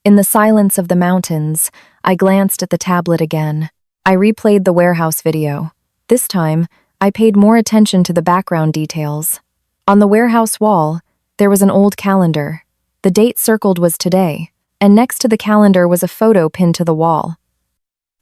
In the silence of the mountains, I glanced at the tablet again. I replayed the warehouse video. This time, I paid more attention to the background details. On the warehouse wall, there was an old calendar. The date circled was today, and next to the calendar was a photo pinned to the wall.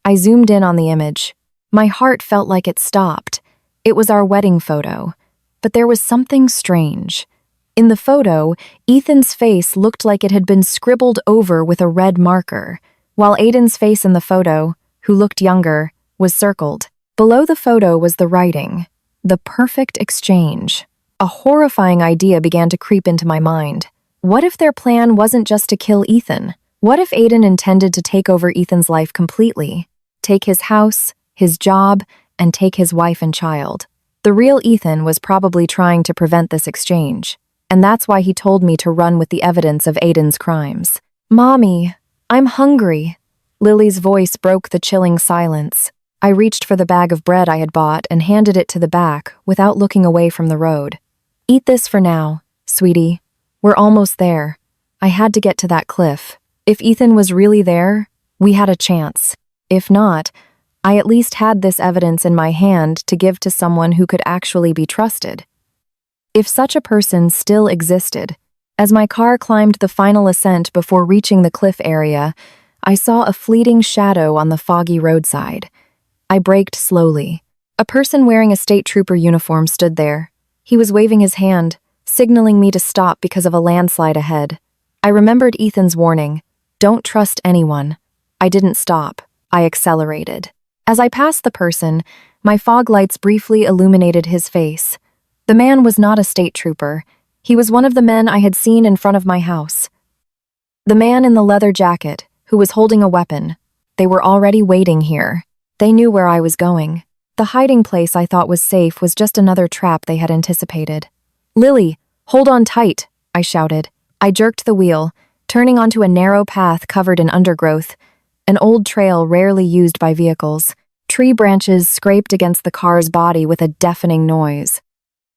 I zoomed in on the image. My heart felt like it stopped. It was our wedding photo. But there was something strange. In the photo, Ethan's face looked like it had been scribbled over with a red marker, while Aiden's face in the photo, who looked younger, was circled. Below the photo was the writing, "The perfect exchange." A horrifying idea began to creep into my mind. What if their plan wasn't just to kill Ethan, What if Aiden intended to take over Ethan's life completely? Take his house, his job, and take his wife and child. The real Ethan was probably trying to prevent this exchange, and that's why he told me to run with the evidence of Aiden's crimes. "Mommy, I'm hungry." Lily's voice broke the chilling silence. I reached for the bag of bread I had bought and handed it to the back without looking away from the road. "Eat this for now, sweetie. We're almost there." I had to get to that cliff. If Ethan was really there, we had a chance. If not, I at least had this evidence in my hand to give to someone who could actually be trusted. If such a person still existed. As my car climbed the final ascent before reaching the cliff area, I saw a fleeting shadow on the foggy roadside. I braked slowly. A person wearing a state trooper uniform stood there. He was waving his hand, signaling me to stop because of a landslide ahead. I remembered Ethan's warning, "Don't trust anyone." I didn't stop. I accelerated. As I passed the person, my fog lights briefly illuminated his face. The man was not a state trooper. He was one of the men I had seen in front of my house. The man in the leather jacket, who was holding a weapon. They were already waiting here. They knew where I was going. The hiding place I thought was safe was just another trap they had anticipated. "Lily, hold on tight," I shouted. I jerked the wheel, turning onto a narrow path covered in undergrowth, an old trail rarely used by vehicles. Tree branches scraped against the car's body with a deafening noise.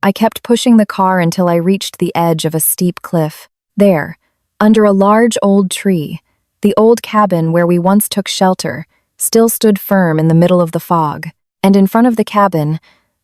I kept pushing the car until I reached the edge of a steep cliff. There, under a large old tree, the old cabin where we once took shelter still stood firm in the middle of the fog, and in front of the cabin,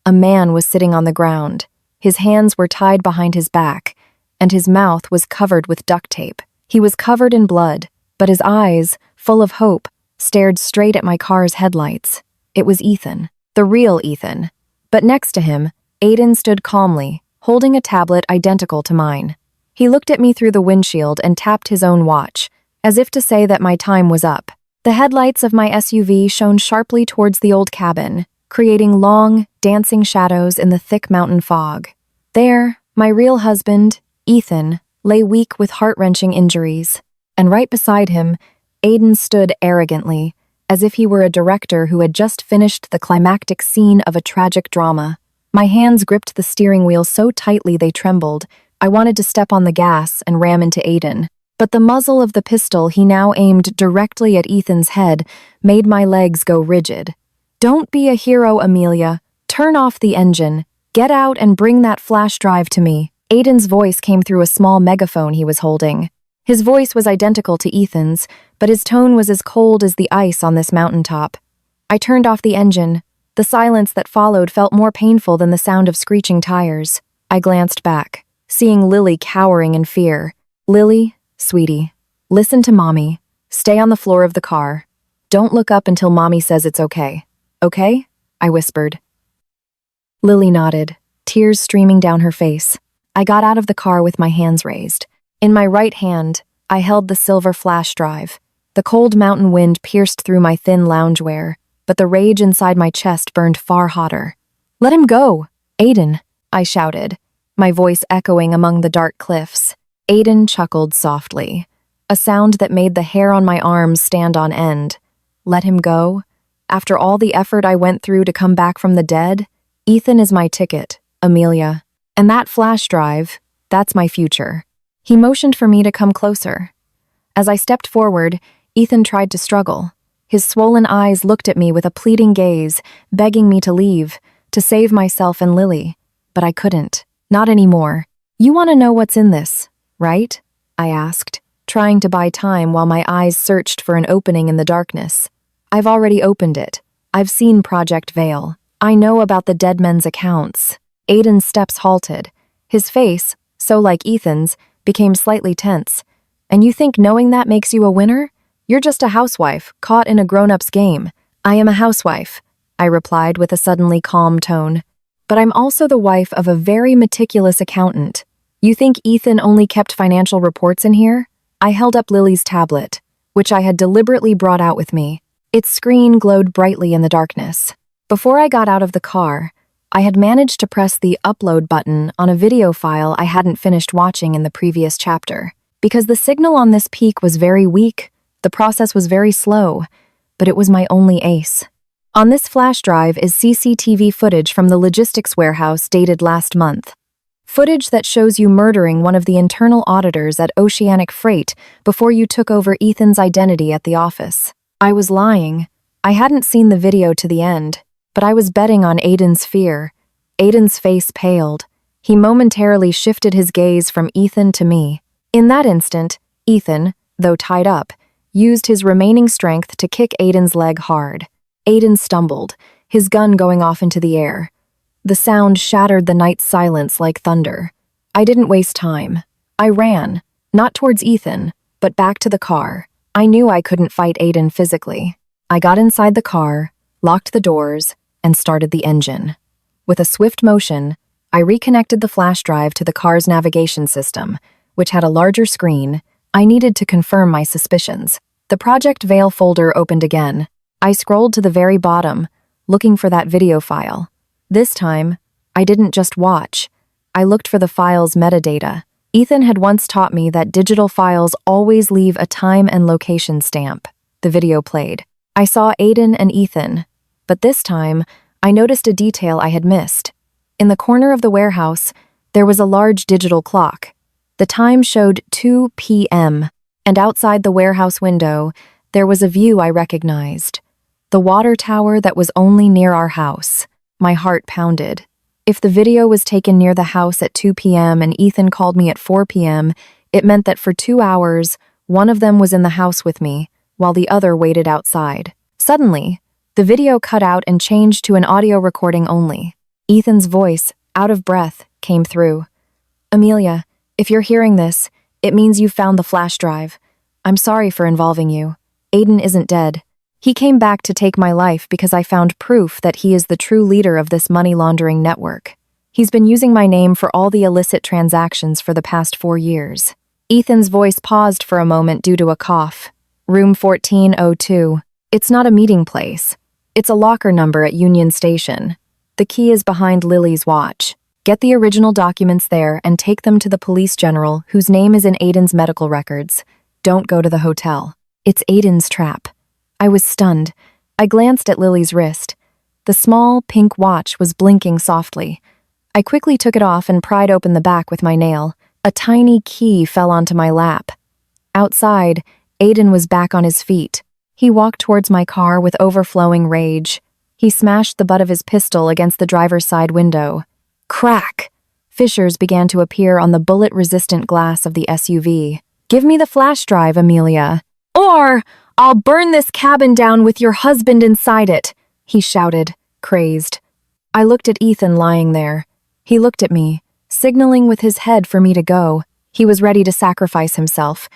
a man was sitting on the ground. His hands were tied behind his back, and his mouth was covered with duct tape. He was covered in blood, but his eyes, full of hope, stared straight at my car's headlights. It was Ethan, the real Ethan. But next to him, Aiden stood calmly, holding a tablet identical to mine. He looked at me through the windshield and tapped his own watch, as if to say that my time was up. The headlights of my SUV shone sharply towards the old cabin, creating long, dancing shadows in the thick mountain fog. There, my real husband, Ethan, lay weak with heart-wrenching injuries, and right beside him, Aiden stood arrogantly, as if he were a director who had just finished the climactic scene of a tragic drama. My hands gripped the steering wheel so tightly they trembled. I wanted to step on the gas and ram into Aiden, but the muzzle of the pistol he now aimed directly at Ethan's head made my legs go rigid. "Don't be a hero, Amelia. Turn off the engine. Get out and bring that flash drive to me." Aiden's voice came through a small megaphone he was holding. His voice was identical to Ethan's, but his tone was as cold as the ice on this mountaintop. I turned off the engine. The silence that followed felt more painful than the sound of screeching tires. I glanced back, seeing Lily cowering in fear. "Lily, sweetie, listen to Mommy. Stay on the floor of the car. Don't look up until Mommy says it's okay. Okay?" I whispered. Lily nodded, tears streaming down her face. I got out of the car with my hands raised. In my right hand, I held the silver flash drive. The cold mountain wind pierced through my thin loungewear, but the rage inside my chest burned far hotter. "Let him go! Aiden!" I shouted, my voice echoing among the dark cliffs. Aiden chuckled softly, a sound that made the hair on my arms stand on end. Let him go? After all the effort I went through to come back from the dead? Ethan is my ticket, Amelia. And that flash drive, that's my future. He motioned for me to come closer. As I stepped forward, Ethan tried to struggle. His swollen eyes looked at me with a pleading gaze, begging me to leave, to save myself and Lily. But I couldn't. Not anymore. "You want to know what's in this, right?" I asked, trying to buy time while my eyes searched for an opening in the darkness. "I've already opened it. I've seen Project Veil. I know about the dead men's accounts." Aiden's steps halted. His face, so like Ethan's, became slightly tense. "And you think knowing that makes you a winner? You're just a housewife, caught in a grown-up's game." "I am a housewife," I replied with a suddenly calm tone. "But I'm also the wife of a very meticulous accountant. You think Ethan only kept financial reports in here?" I held up Lily's tablet, which I had deliberately brought out with me. Its screen glowed brightly in the darkness. Before I got out of the car, I had managed to press the upload button on a video file I hadn't finished watching in the previous chapter. Because the signal on this peak was very weak, The process was very slow, but it was my only ace. On this flash drive is CCTV footage from the logistics warehouse dated last month. Footage that shows you murdering one of the internal auditors at Oceanic Freight before you took over Ethan's identity at the office. I was lying. I hadn't seen the video to the end, but I was betting on Aiden's fear. Aiden's face paled. He momentarily shifted his gaze from Ethan to me. In that instant, Ethan, though tied up, used his remaining strength to kick Aiden's leg hard. Aiden stumbled, his gun going off into the air. The sound shattered the night's silence like thunder. I didn't waste time. I ran, not towards Ethan, but back to the car. I knew I couldn't fight Aiden physically. I got inside the car, locked the doors, and started the engine. With a swift motion, I reconnected the flash drive to the car's navigation system, which had a larger screen. I needed to confirm my suspicions. The Project Veil folder opened again. I scrolled to the very bottom, looking for that video file. This time, I didn't just watch. I looked for the file's metadata. Ethan had once taught me that digital files always leave a time and location stamp. The video played. I saw Aiden and Ethan, but this time, I noticed a detail I had missed. In the corner of the warehouse, there was a large digital clock. The time showed 2 p.m., and outside the warehouse window, there was a view I recognized. The water tower that was only near our house. My heart pounded. If the video was taken near the house at 2 p.m. and Ethan called me at 4 p.m., it meant that for 2 hours, one of them was in the house with me, while the other waited outside. Suddenly, the video cut out and changed to an audio recording only. Ethan's voice, out of breath, came through. "Amelia, if you're hearing this, it means you've found the flash drive. I'm sorry for involving you. Aiden isn't dead. He came back to take my life because I found proof that he is the true leader of this money laundering network. He's been using my name for all the illicit transactions for the past 4 years." Ethan's voice paused for a moment due to a cough. "Room 1402. It's not a meeting place. It's a locker number at Union Station. The key is behind Lily's watch. Get the original documents there and take them to the police general whose name is in Aiden's medical records. Don't go to the hotel. It's Aiden's trap." I was stunned. I glanced at Lily's wrist. The small, pink watch was blinking softly. I quickly took it off and pried open the back with my nail. A tiny key fell onto my lap. Outside, Aiden was back on his feet. He walked towards my car with overflowing rage. He smashed the butt of his pistol against the driver's side window. Crack! Fissures began to appear on the bullet-resistant glass of the SUV. "Give me the flash drive, Amelia. Or I'll burn this cabin down with your husband inside it," he shouted, crazed. I looked at Ethan lying there. He looked at me, signaling with his head for me to go. He was ready to sacrifice himself.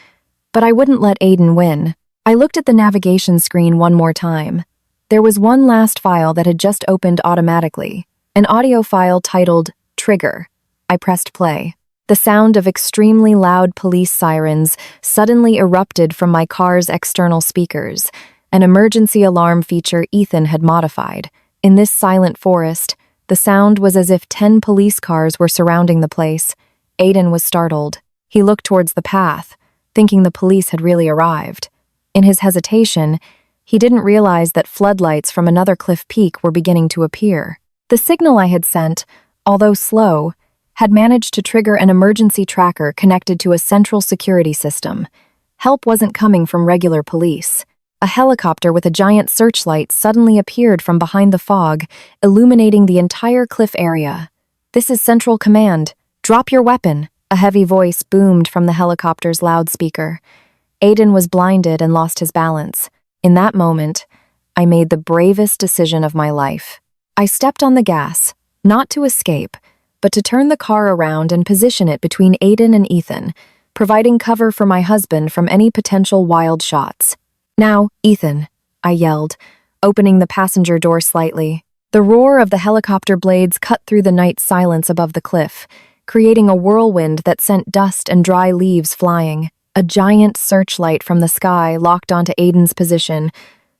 But I wouldn't let Aiden win. I looked at the navigation screen one more time. There was one last file that had just opened automatically, an audio file titled Trigger. I pressed play. The sound of extremely loud police sirens suddenly erupted from my car's external speakers, an emergency alarm feature Ethan had modified. In this silent forest, the sound was as if 10 police cars were surrounding the place. Aiden was startled. He looked towards the path, thinking the police had really arrived. In his hesitation, he didn't realize that floodlights from another cliff peak were beginning to appear. The signal I had sent, although slow, had managed to trigger an emergency tracker connected to a central security system. Help wasn't coming from regular police. A helicopter with a giant searchlight suddenly appeared from behind the fog, illuminating the entire cliff area. "This is Central Command. Drop your weapon," a heavy voice boomed from the helicopter's loudspeaker. Aiden was blinded and lost his balance. In that moment, I made the bravest decision of my life. I stepped on the gas, not to escape, but to turn the car around and position it between Aiden and Ethan, providing cover for my husband from any potential wild shots. "Now, Ethan," I yelled, opening the passenger door slightly. The roar of the helicopter blades cut through the night silence above the cliff, creating a whirlwind that sent dust and dry leaves flying. A giant searchlight from the sky locked onto Aiden's position,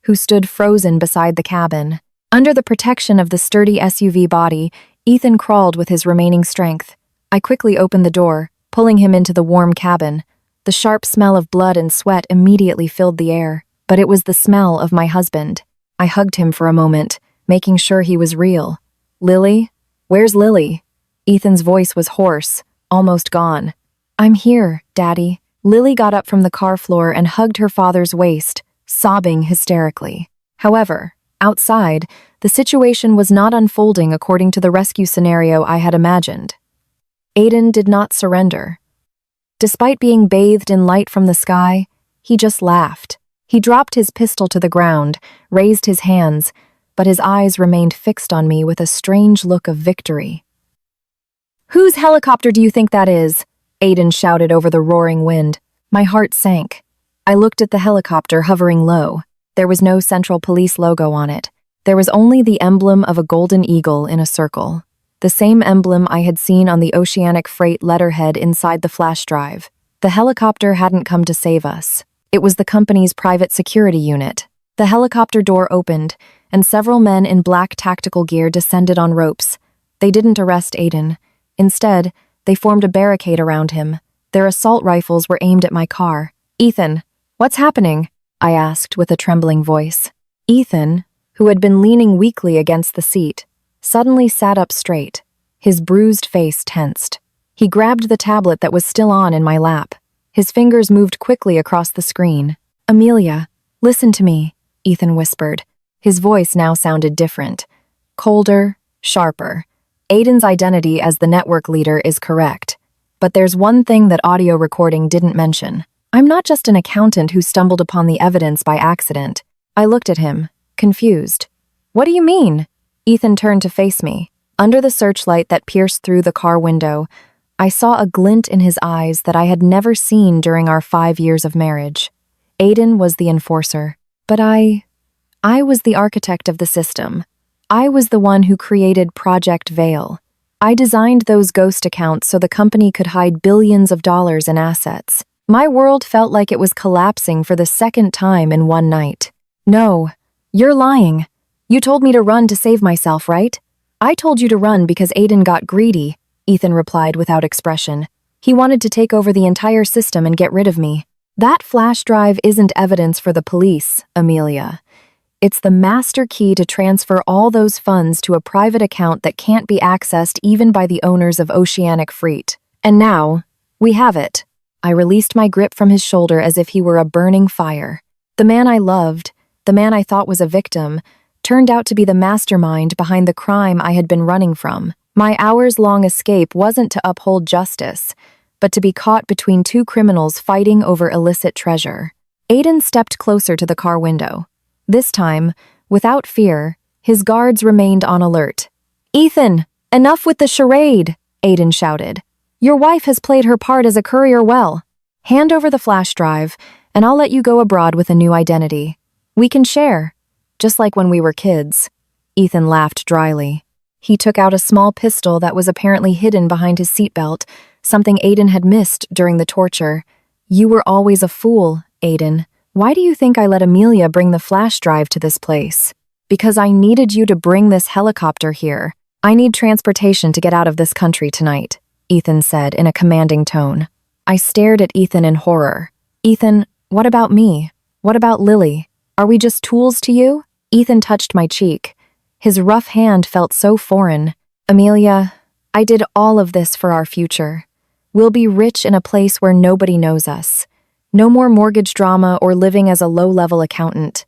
who stood frozen beside the cabin. Under the protection of the sturdy SUV body, Ethan crawled with his remaining strength. I quickly opened the door, pulling him into the warm cabin. The sharp smell of blood and sweat immediately filled the air, but it was the smell of my husband. I hugged him for a moment, making sure he was real. Lily? Where's Lily? Ethan's voice was hoarse, almost gone. I'm here, Daddy. Lily got up from the car floor and hugged her father's waist, sobbing hysterically. However, outside, the situation was not unfolding according to the rescue scenario I had imagined. Aiden did not surrender. Despite being bathed in light from the sky, he just laughed. He dropped his pistol to the ground, raised his hands, but his eyes remained fixed on me with a strange look of victory. "Whose helicopter do you think that is?" Aiden shouted over the roaring wind. My heart sank. I looked at the helicopter hovering low. There was no Central Police logo on it. There was only the emblem of a golden eagle in a circle. The same emblem I had seen on the Oceanic Freight letterhead inside the flash drive. The helicopter hadn't come to save us. It was the company's private security unit. The helicopter door opened, and several men in black tactical gear descended on ropes. They didn't arrest Aiden. Instead, they formed a barricade around him. Their assault rifles were aimed at my car. "Ethan, what's happening?" I asked with a trembling voice. Ethan, who had been leaning weakly against the seat, suddenly sat up straight. His bruised face tensed. He grabbed the tablet that was still on in my lap. His fingers moved quickly across the screen. "Amelia, listen to me," Ethan whispered. His voice now sounded different. Colder, sharper. Aiden's identity as the network leader is correct. But there's one thing that audio recording didn't mention. I'm not just an accountant who stumbled upon the evidence by accident. I looked at him, confused. "What do you mean?" Ethan turned to face me. Under the searchlight that pierced through the car window, I saw a glint in his eyes that I had never seen during our 5 years of marriage. Aiden was the enforcer, but I was the architect of the system. I was the one who created Project Veil. I designed those ghost accounts so the company could hide billions of dollars in assets. My world felt like it was collapsing for the second time in one night. "No, you're lying. You told me to run to save myself, right?" "I told you to run because Aiden got greedy," Ethan replied without expression. "He wanted to take over the entire system and get rid of me." "That flash drive isn't evidence for the police, Amelia. It's the master key to transfer all those funds to a private account that can't be accessed even by the owners of Oceanic Freight. And now, we have it." I released my grip from his shoulder as if he were a burning fire. The man I loved, the man I thought was a victim, turned out to be the mastermind behind the crime I had been running from. My hours-long escape wasn't to uphold justice, but to be caught between two criminals fighting over illicit treasure. Aiden stepped closer to the car window. This time, without fear, his guards remained on alert. "Ethan, enough with the charade," Aiden shouted. "Your wife has played her part as a courier well. Hand over the flash drive, and I'll let you go abroad with a new identity. We can share, just like when we were kids." Ethan laughed dryly. He took out a small pistol that was apparently hidden behind his seatbelt, something Aiden had missed during the torture. "You were always a fool, Aiden. Why do you think I let Amelia bring the flash drive to this place?" "Because I needed you to bring this helicopter here. I need transportation to get out of this country tonight," Ethan said in a commanding tone. I stared at Ethan in horror. "Ethan, what about me? What about Lily? Are we just tools to you?" Ethan touched my cheek. His rough hand felt so foreign. "Amelia, I did all of this for our future. We'll be rich in a place where nobody knows us. No more mortgage drama or living as a low-level accountant.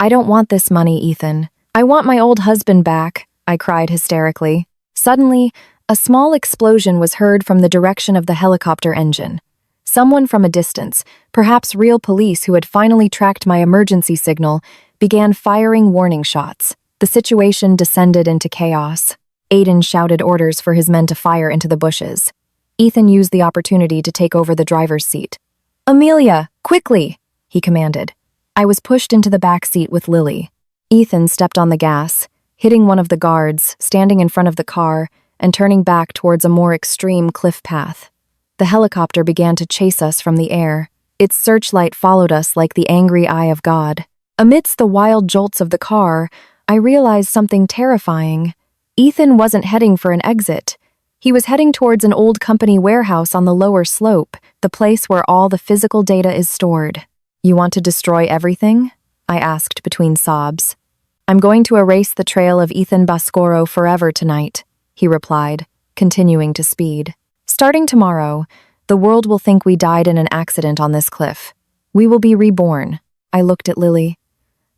I don't want this money, Ethan. I want my old husband back," I cried hysterically. Suddenly, a small explosion was heard from the direction of the helicopter engine. Someone from a distance, perhaps real police who had finally tracked my emergency signal, began firing warning shots. The situation descended into chaos. Aiden shouted orders for his men to fire into the bushes. Ethan used the opportunity to take over the driver's seat. "Amelia, quickly!" he commanded. I was pushed into the back seat with Lily. Ethan stepped on the gas, hitting one of the guards, standing in front of the car, and turning back towards a more extreme cliff path. The helicopter began to chase us from the air. Its searchlight followed us like the angry eye of God. Amidst the wild jolts of the car, I realized something terrifying. Ethan wasn't heading for an exit. He was heading towards an old company warehouse on the lower slope, the place where all the physical data is stored. You want to destroy everything? I asked between sobs. I'm going to erase the trail of Ethan Bascoro forever tonight, he replied, continuing to speed. Starting tomorrow, the world will think we died in an accident on this cliff. We will be reborn. I looked at Lily.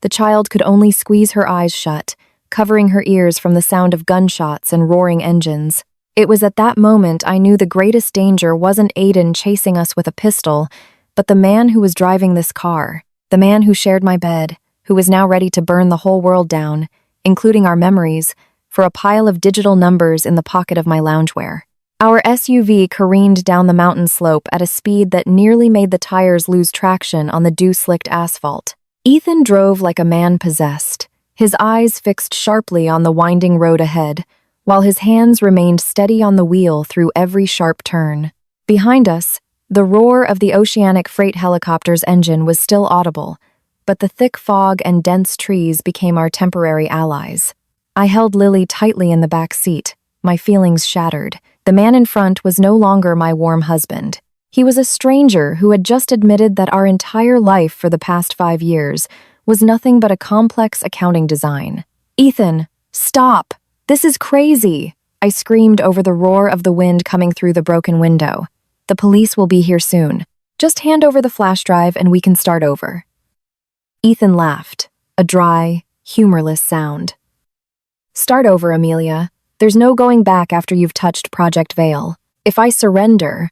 The child could only squeeze her eyes shut, covering her ears from the sound of gunshots and roaring engines. It was at that moment I knew the greatest danger wasn't Aiden chasing us with a pistol, but the man who was driving this car, the man who shared my bed, who was now ready to burn the whole world down, including our memories, for a pile of digital numbers in the pocket of my loungewear. Our SUV careened down the mountain slope at a speed that nearly made the tires lose traction on the dew-slicked asphalt. Ethan drove like a man possessed, his eyes fixed sharply on the winding road ahead, while his hands remained steady on the wheel through every sharp turn. Behind us, the roar of the Oceanic freight helicopter's engine was still audible, but the thick fog and dense trees became our temporary allies. I held Lily tightly in the back seat, my feelings shattered. The man in front was no longer my warm husband. He was a stranger who had just admitted that our entire life for the past 5 years was nothing but a complex accounting design. Ethan, stop! This is crazy! I screamed over the roar of the wind coming through the broken window. The police will be here soon. Just hand over the flash drive and we can start over. Ethan laughed, a dry, humorless sound. Start over, Amelia. There's no going back after you've touched Project Veil. If I surrender,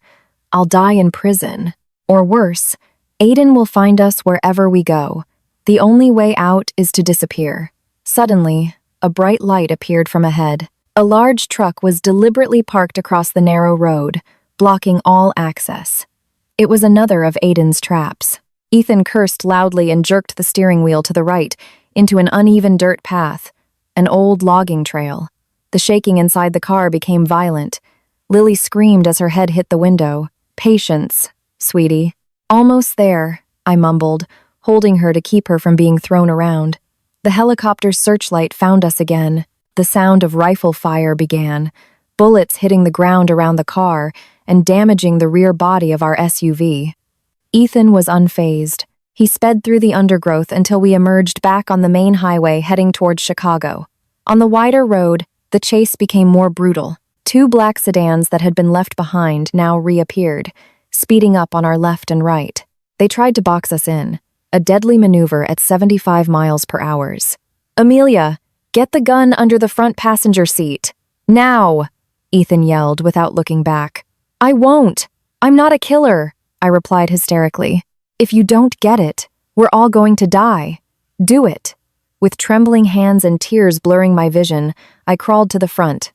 I'll die in prison. Or worse, Aiden will find us wherever we go. The only way out is to disappear. Suddenly, a bright light appeared from ahead. A large truck was deliberately parked across the narrow road, blocking all access. It was another of Aiden's traps. Ethan cursed loudly and jerked the steering wheel to the right, into an uneven dirt path, an old logging trail. The shaking inside the car became violent. Lily screamed as her head hit the window. Patience, sweetie. Almost there, I mumbled, holding her to keep her from being thrown around. The helicopter's searchlight found us again. The sound of rifle fire began, bullets hitting the ground around the car and damaging the rear body of our SUV. Ethan was unfazed. He sped through the undergrowth until we emerged back on the main highway heading towards Chicago. On the wider road, the chase became more brutal. 2 black sedans that had been left behind now reappeared, speeding up on our left and right. They tried to box us in, a deadly maneuver at 75 miles per hour. Amelia, get the gun under the front passenger seat. Now! Ethan yelled without looking back. I won't. I'm not a killer, I replied hysterically. If you don't get it, we're all going to die. Do it. With trembling hands and tears blurring my vision, I crawled to the front.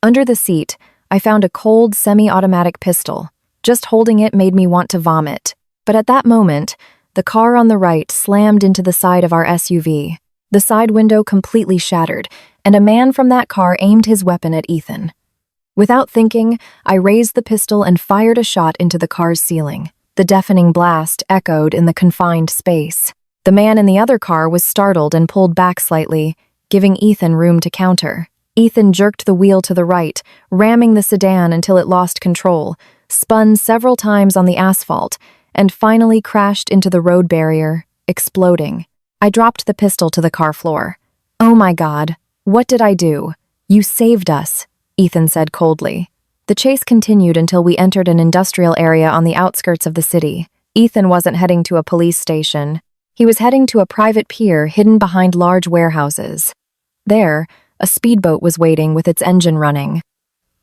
Under the seat, I found a cold semi-automatic pistol. Just holding it made me want to vomit. But at that moment, the car on the right slammed into the side of our SUV. The side window completely shattered, and a man from that car aimed his weapon at Ethan. Without thinking, I raised the pistol and fired a shot into the car's ceiling. The deafening blast echoed in the confined space. The man in the other car was startled and pulled back slightly, giving Ethan room to counter. Ethan jerked the wheel to the right, ramming the sedan until it lost control, spun several times on the asphalt, and finally crashed into the road barrier, exploding. I dropped the pistol to the car floor. Oh my God, what did I do? You saved us, Ethan said coldly. The chase continued until we entered an industrial area on the outskirts of the city. Ethan wasn't heading to a police station. He was heading to a private pier hidden behind large warehouses. There, a speedboat was waiting with its engine running.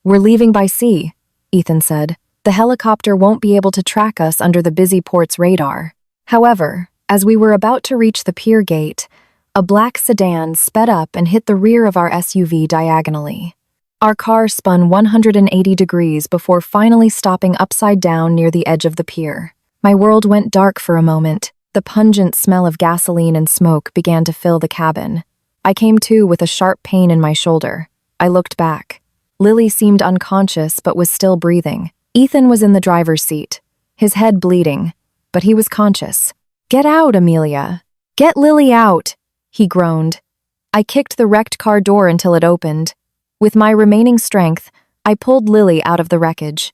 We're leaving by sea, Ethan said. The helicopter won't be able to track us under the busy port's radar. However, as we were about to reach the pier gate, a black sedan sped up and hit the rear of our SUV diagonally. Our car spun 180 degrees before finally stopping upside down near the edge of the pier. My world went dark for a moment. The pungent smell of gasoline and smoke began to fill the cabin. I came to with a sharp pain in my shoulder. I looked back. Lily seemed unconscious but was still breathing. Ethan was in the driver's seat, his head bleeding, but he was conscious. Get out, Amelia. Get Lily out, he groaned. I kicked the wrecked car door until it opened. With my remaining strength, I pulled Lily out of the wreckage.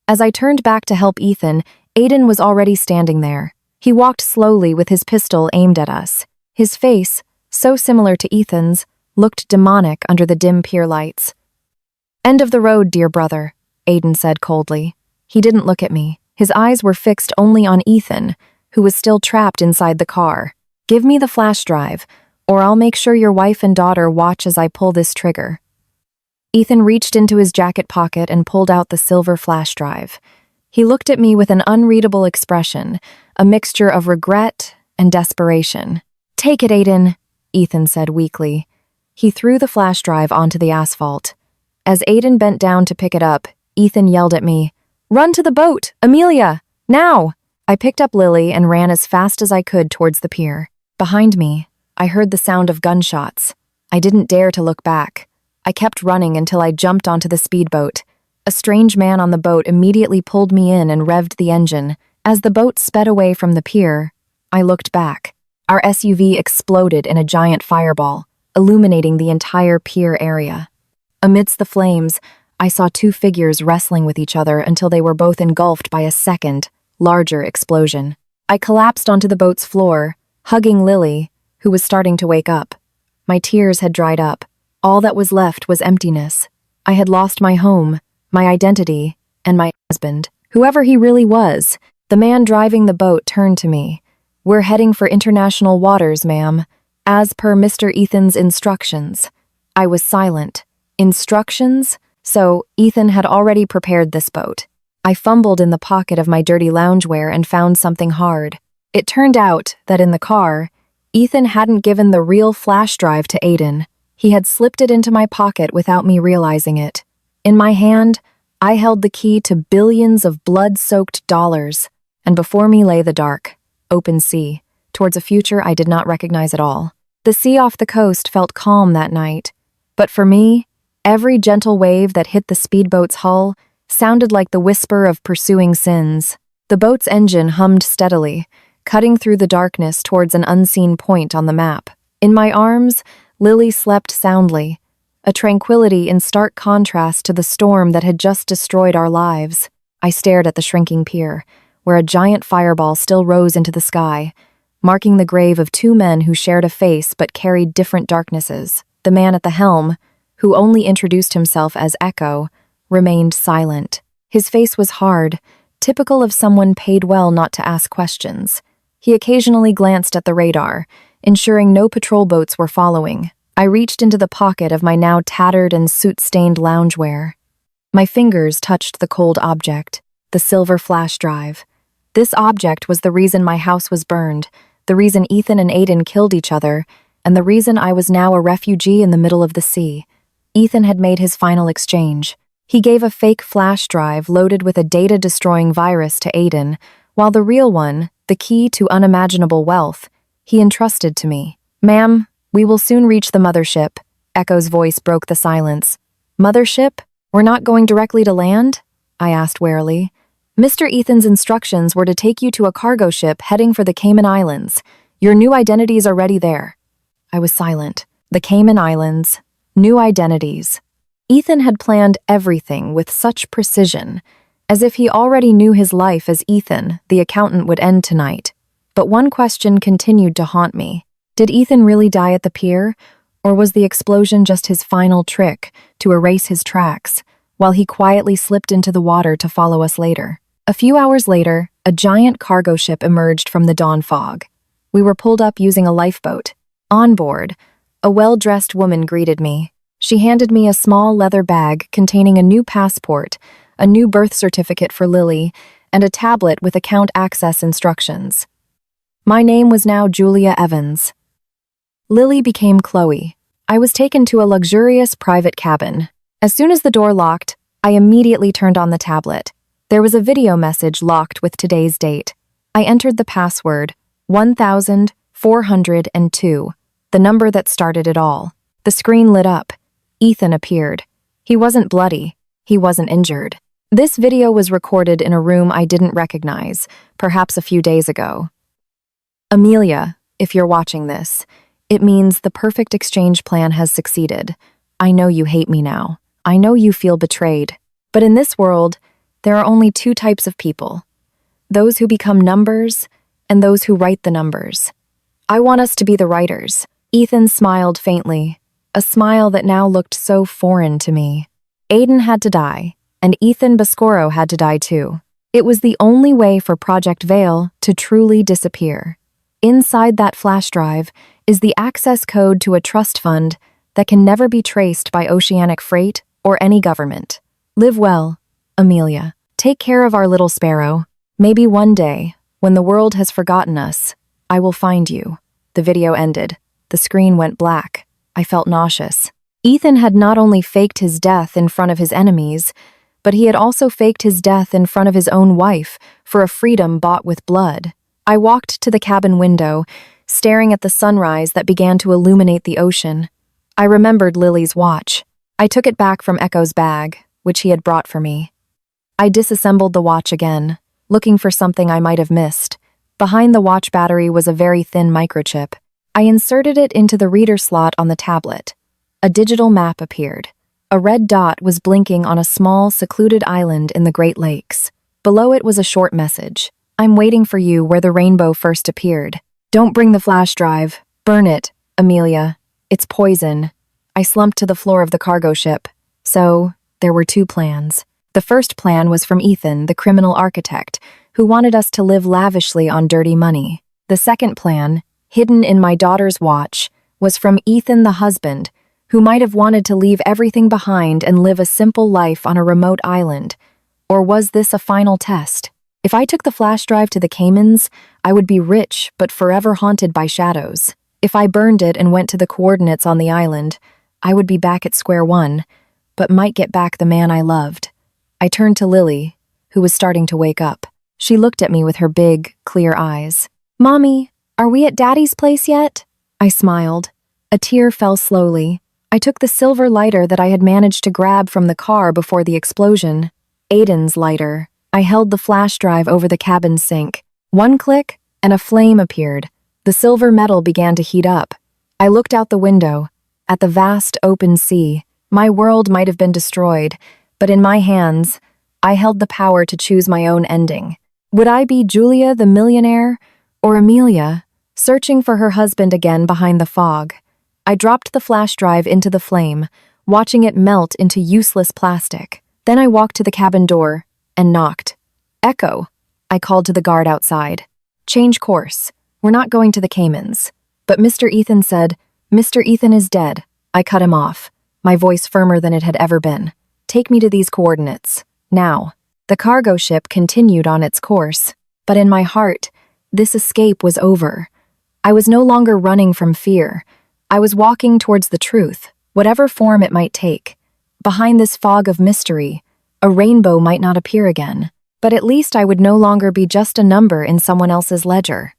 As I turned back to help Ethan, Aiden was already standing there. He walked slowly with his pistol aimed at us. His face, so similar to Ethan's, looked demonic under the dim pier lights. "End of the road, dear brother," Aiden said coldly. He didn't look at me. His eyes were fixed only on Ethan, who was still trapped inside the car. "Give me the flash drive, or I'll make sure your wife and daughter watch as I pull this trigger." Ethan reached into his jacket pocket and pulled out the silver flash drive. He looked at me with an unreadable expression, a mixture of regret and desperation. "Take it, Aiden," Ethan said weakly. He threw the flash drive onto the asphalt. As Aiden bent down to pick it up, Ethan yelled at me, "Run to the boat! Amelia! Now!" I picked up Lily and ran as fast as I could towards the pier. Behind me, I heard the sound of gunshots. I didn't dare to look back. I kept running until I jumped onto the speedboat. A strange man on the boat immediately pulled me in and revved the engine. As the boat sped away from the pier, I looked back. Our SUV exploded in a giant fireball, illuminating the entire pier area. Amidst the flames, I saw two figures wrestling with each other until they were both engulfed by a second, larger explosion. I collapsed onto the boat's floor, hugging Lily, who was starting to wake up. My tears had dried up. All that was left was emptiness. I had lost my home, my identity, and my husband. Whoever he really was, the man driving the boat turned to me. "We're heading for international waters, ma'am, as per Mr. Ethan's instructions." I was silent. Instructions? So Ethan had already prepared this boat. I fumbled in the pocket of my dirty loungewear and found something hard. It turned out that in the car, Ethan hadn't given the real flash drive to Aiden. He had slipped it into my pocket without me realizing it. In my hand, I held the key to billions of blood-soaked dollars, and before me lay the dark, open sea, towards a future I did not recognize at all. The sea off the coast felt calm that night, but for me, every gentle wave that hit the speedboat's hull sounded like the whisper of pursuing sins. The boat's engine hummed steadily, cutting through the darkness towards an unseen point on the map. In my arms, Lily slept soundly, a tranquility in stark contrast to the storm that had just destroyed our lives. I stared at the shrinking pier, where a giant fireball still rose into the sky, marking the grave of two men who shared a face but carried different darknesses. The man at the helm, who only introduced himself as Echo, remained silent. His face was hard, typical of someone paid well not to ask questions. He occasionally glanced at the radar, ensuring no patrol boats were following. I reached into the pocket of my now tattered and soot-stained loungewear. My fingers touched the cold object, the silver flash drive. This object was the reason my house was burned, the reason Ethan and Aiden killed each other, and the reason I was now a refugee in the middle of the sea. Ethan had made his final exchange. He gave a fake flash drive loaded with a data-destroying virus to Aiden, while the real one, the key to unimaginable wealth, he entrusted to me. "Ma'am, we will soon reach the mothership." Echo's voice broke the silence. "Mothership? We're not going directly to land?" I asked warily. "Mr. Ethan's instructions were to take you to a cargo ship heading for the Cayman Islands. Your new identities are ready there." I was silent. The Cayman Islands. New identities. Ethan had planned everything with such precision, as if he already knew his life as Ethan, the accountant, would end tonight. But one question continued to haunt me. Did Ethan really die at the pier, or was the explosion just his final trick to erase his tracks, while he quietly slipped into the water to follow us later? A few hours later, a giant cargo ship emerged from the dawn fog. We were pulled up using a lifeboat. On board, a well-dressed woman greeted me. She handed me a small leather bag containing a new passport, a new birth certificate for Lily, and a tablet with account access instructions. My name was now Julia Evans. Lily became Chloe. I was taken to a luxurious private cabin. As soon as the door locked, I immediately turned on the tablet. There was a video message locked with today's date. I entered the password, 1402, the number that started it all. The screen lit up. Ethan appeared. He wasn't bloody. He wasn't injured. This video was recorded in a room I didn't recognize, perhaps a few days ago. Amelia, if you're watching this, it means the perfect exchange plan has succeeded. I know you hate me now. I know you feel betrayed. But in this world, there are only two types of people: those who become numbers and those who write the numbers. I want us to be the writers. Ethan smiled faintly, a smile that now looked so foreign to me. Aiden had to die, and Ethan Boscoro had to die too. It was the only way for Project Veil to truly disappear. Inside that flash drive is the access code to a trust fund that can never be traced by Oceanic Freight or any government. Live well, Amelia. Take care of our little sparrow. Maybe one day, when the world has forgotten us, I will find you. The video ended. The screen went black. I felt nauseous. Ethan had not only faked his death in front of his enemies, but he had also faked his death in front of his own wife for a freedom bought with blood. I walked to the cabin window, staring at the sunrise that began to illuminate the ocean. I remembered Lily's watch. I took it back from Echo's bag, which he had brought for me. I disassembled the watch again, looking for something I might have missed. Behind the watch battery was a very thin microchip. I inserted it into the reader slot on the tablet. A digital map appeared. A red dot was blinking on a small, secluded island in the Great Lakes. Below it was a short message. I'm waiting for you where the rainbow first appeared. Don't bring the flash drive. Burn it, Amelia. It's poison. I slumped to the floor of the cargo ship. So, there were two plans. The first plan was from Ethan, the criminal architect, who wanted us to live lavishly on dirty money. The second plan, hidden in my daughter's watch, was from Ethan, the husband, who might have wanted to leave everything behind and live a simple life on a remote island. Or was this a final test? If I took the flash drive to the Caymans, I would be rich but forever haunted by shadows. If I burned it and went to the coordinates on the island, I would be back at square one, but might get back the man I loved. I turned to Lily, who was starting to wake up. She looked at me with her big, clear eyes. "Mommy, are we at Daddy's place yet?" I smiled. A tear fell slowly. I took the silver lighter that I had managed to grab from the car before the explosion. Aiden's lighter. I held the flash drive over the cabin sink. One click, and a flame appeared. The silver metal began to heat up. I looked out the window. At the vast open sea, my world might have been destroyed, but in my hands, I held the power to choose my own ending. Would I be Julia the millionaire, or Amelia, searching for her husband again behind the fog? I dropped the flash drive into the flame, watching it melt into useless plastic. Then I walked to the cabin door and knocked. "Echo," I called to the guard outside. "Change course. We're not going to the Caymans." But Mr. Ethan said, "Mr. Ethan is dead." I cut him off, my voice firmer than it had ever been. "Take me to these coordinates. Now." The cargo ship continued on its course, but in my heart, this escape was over. I was no longer running from fear. I was walking towards the truth, whatever form it might take. Behind this fog of mystery, a rainbow might not appear again, but at least I would no longer be just a number in someone else's ledger.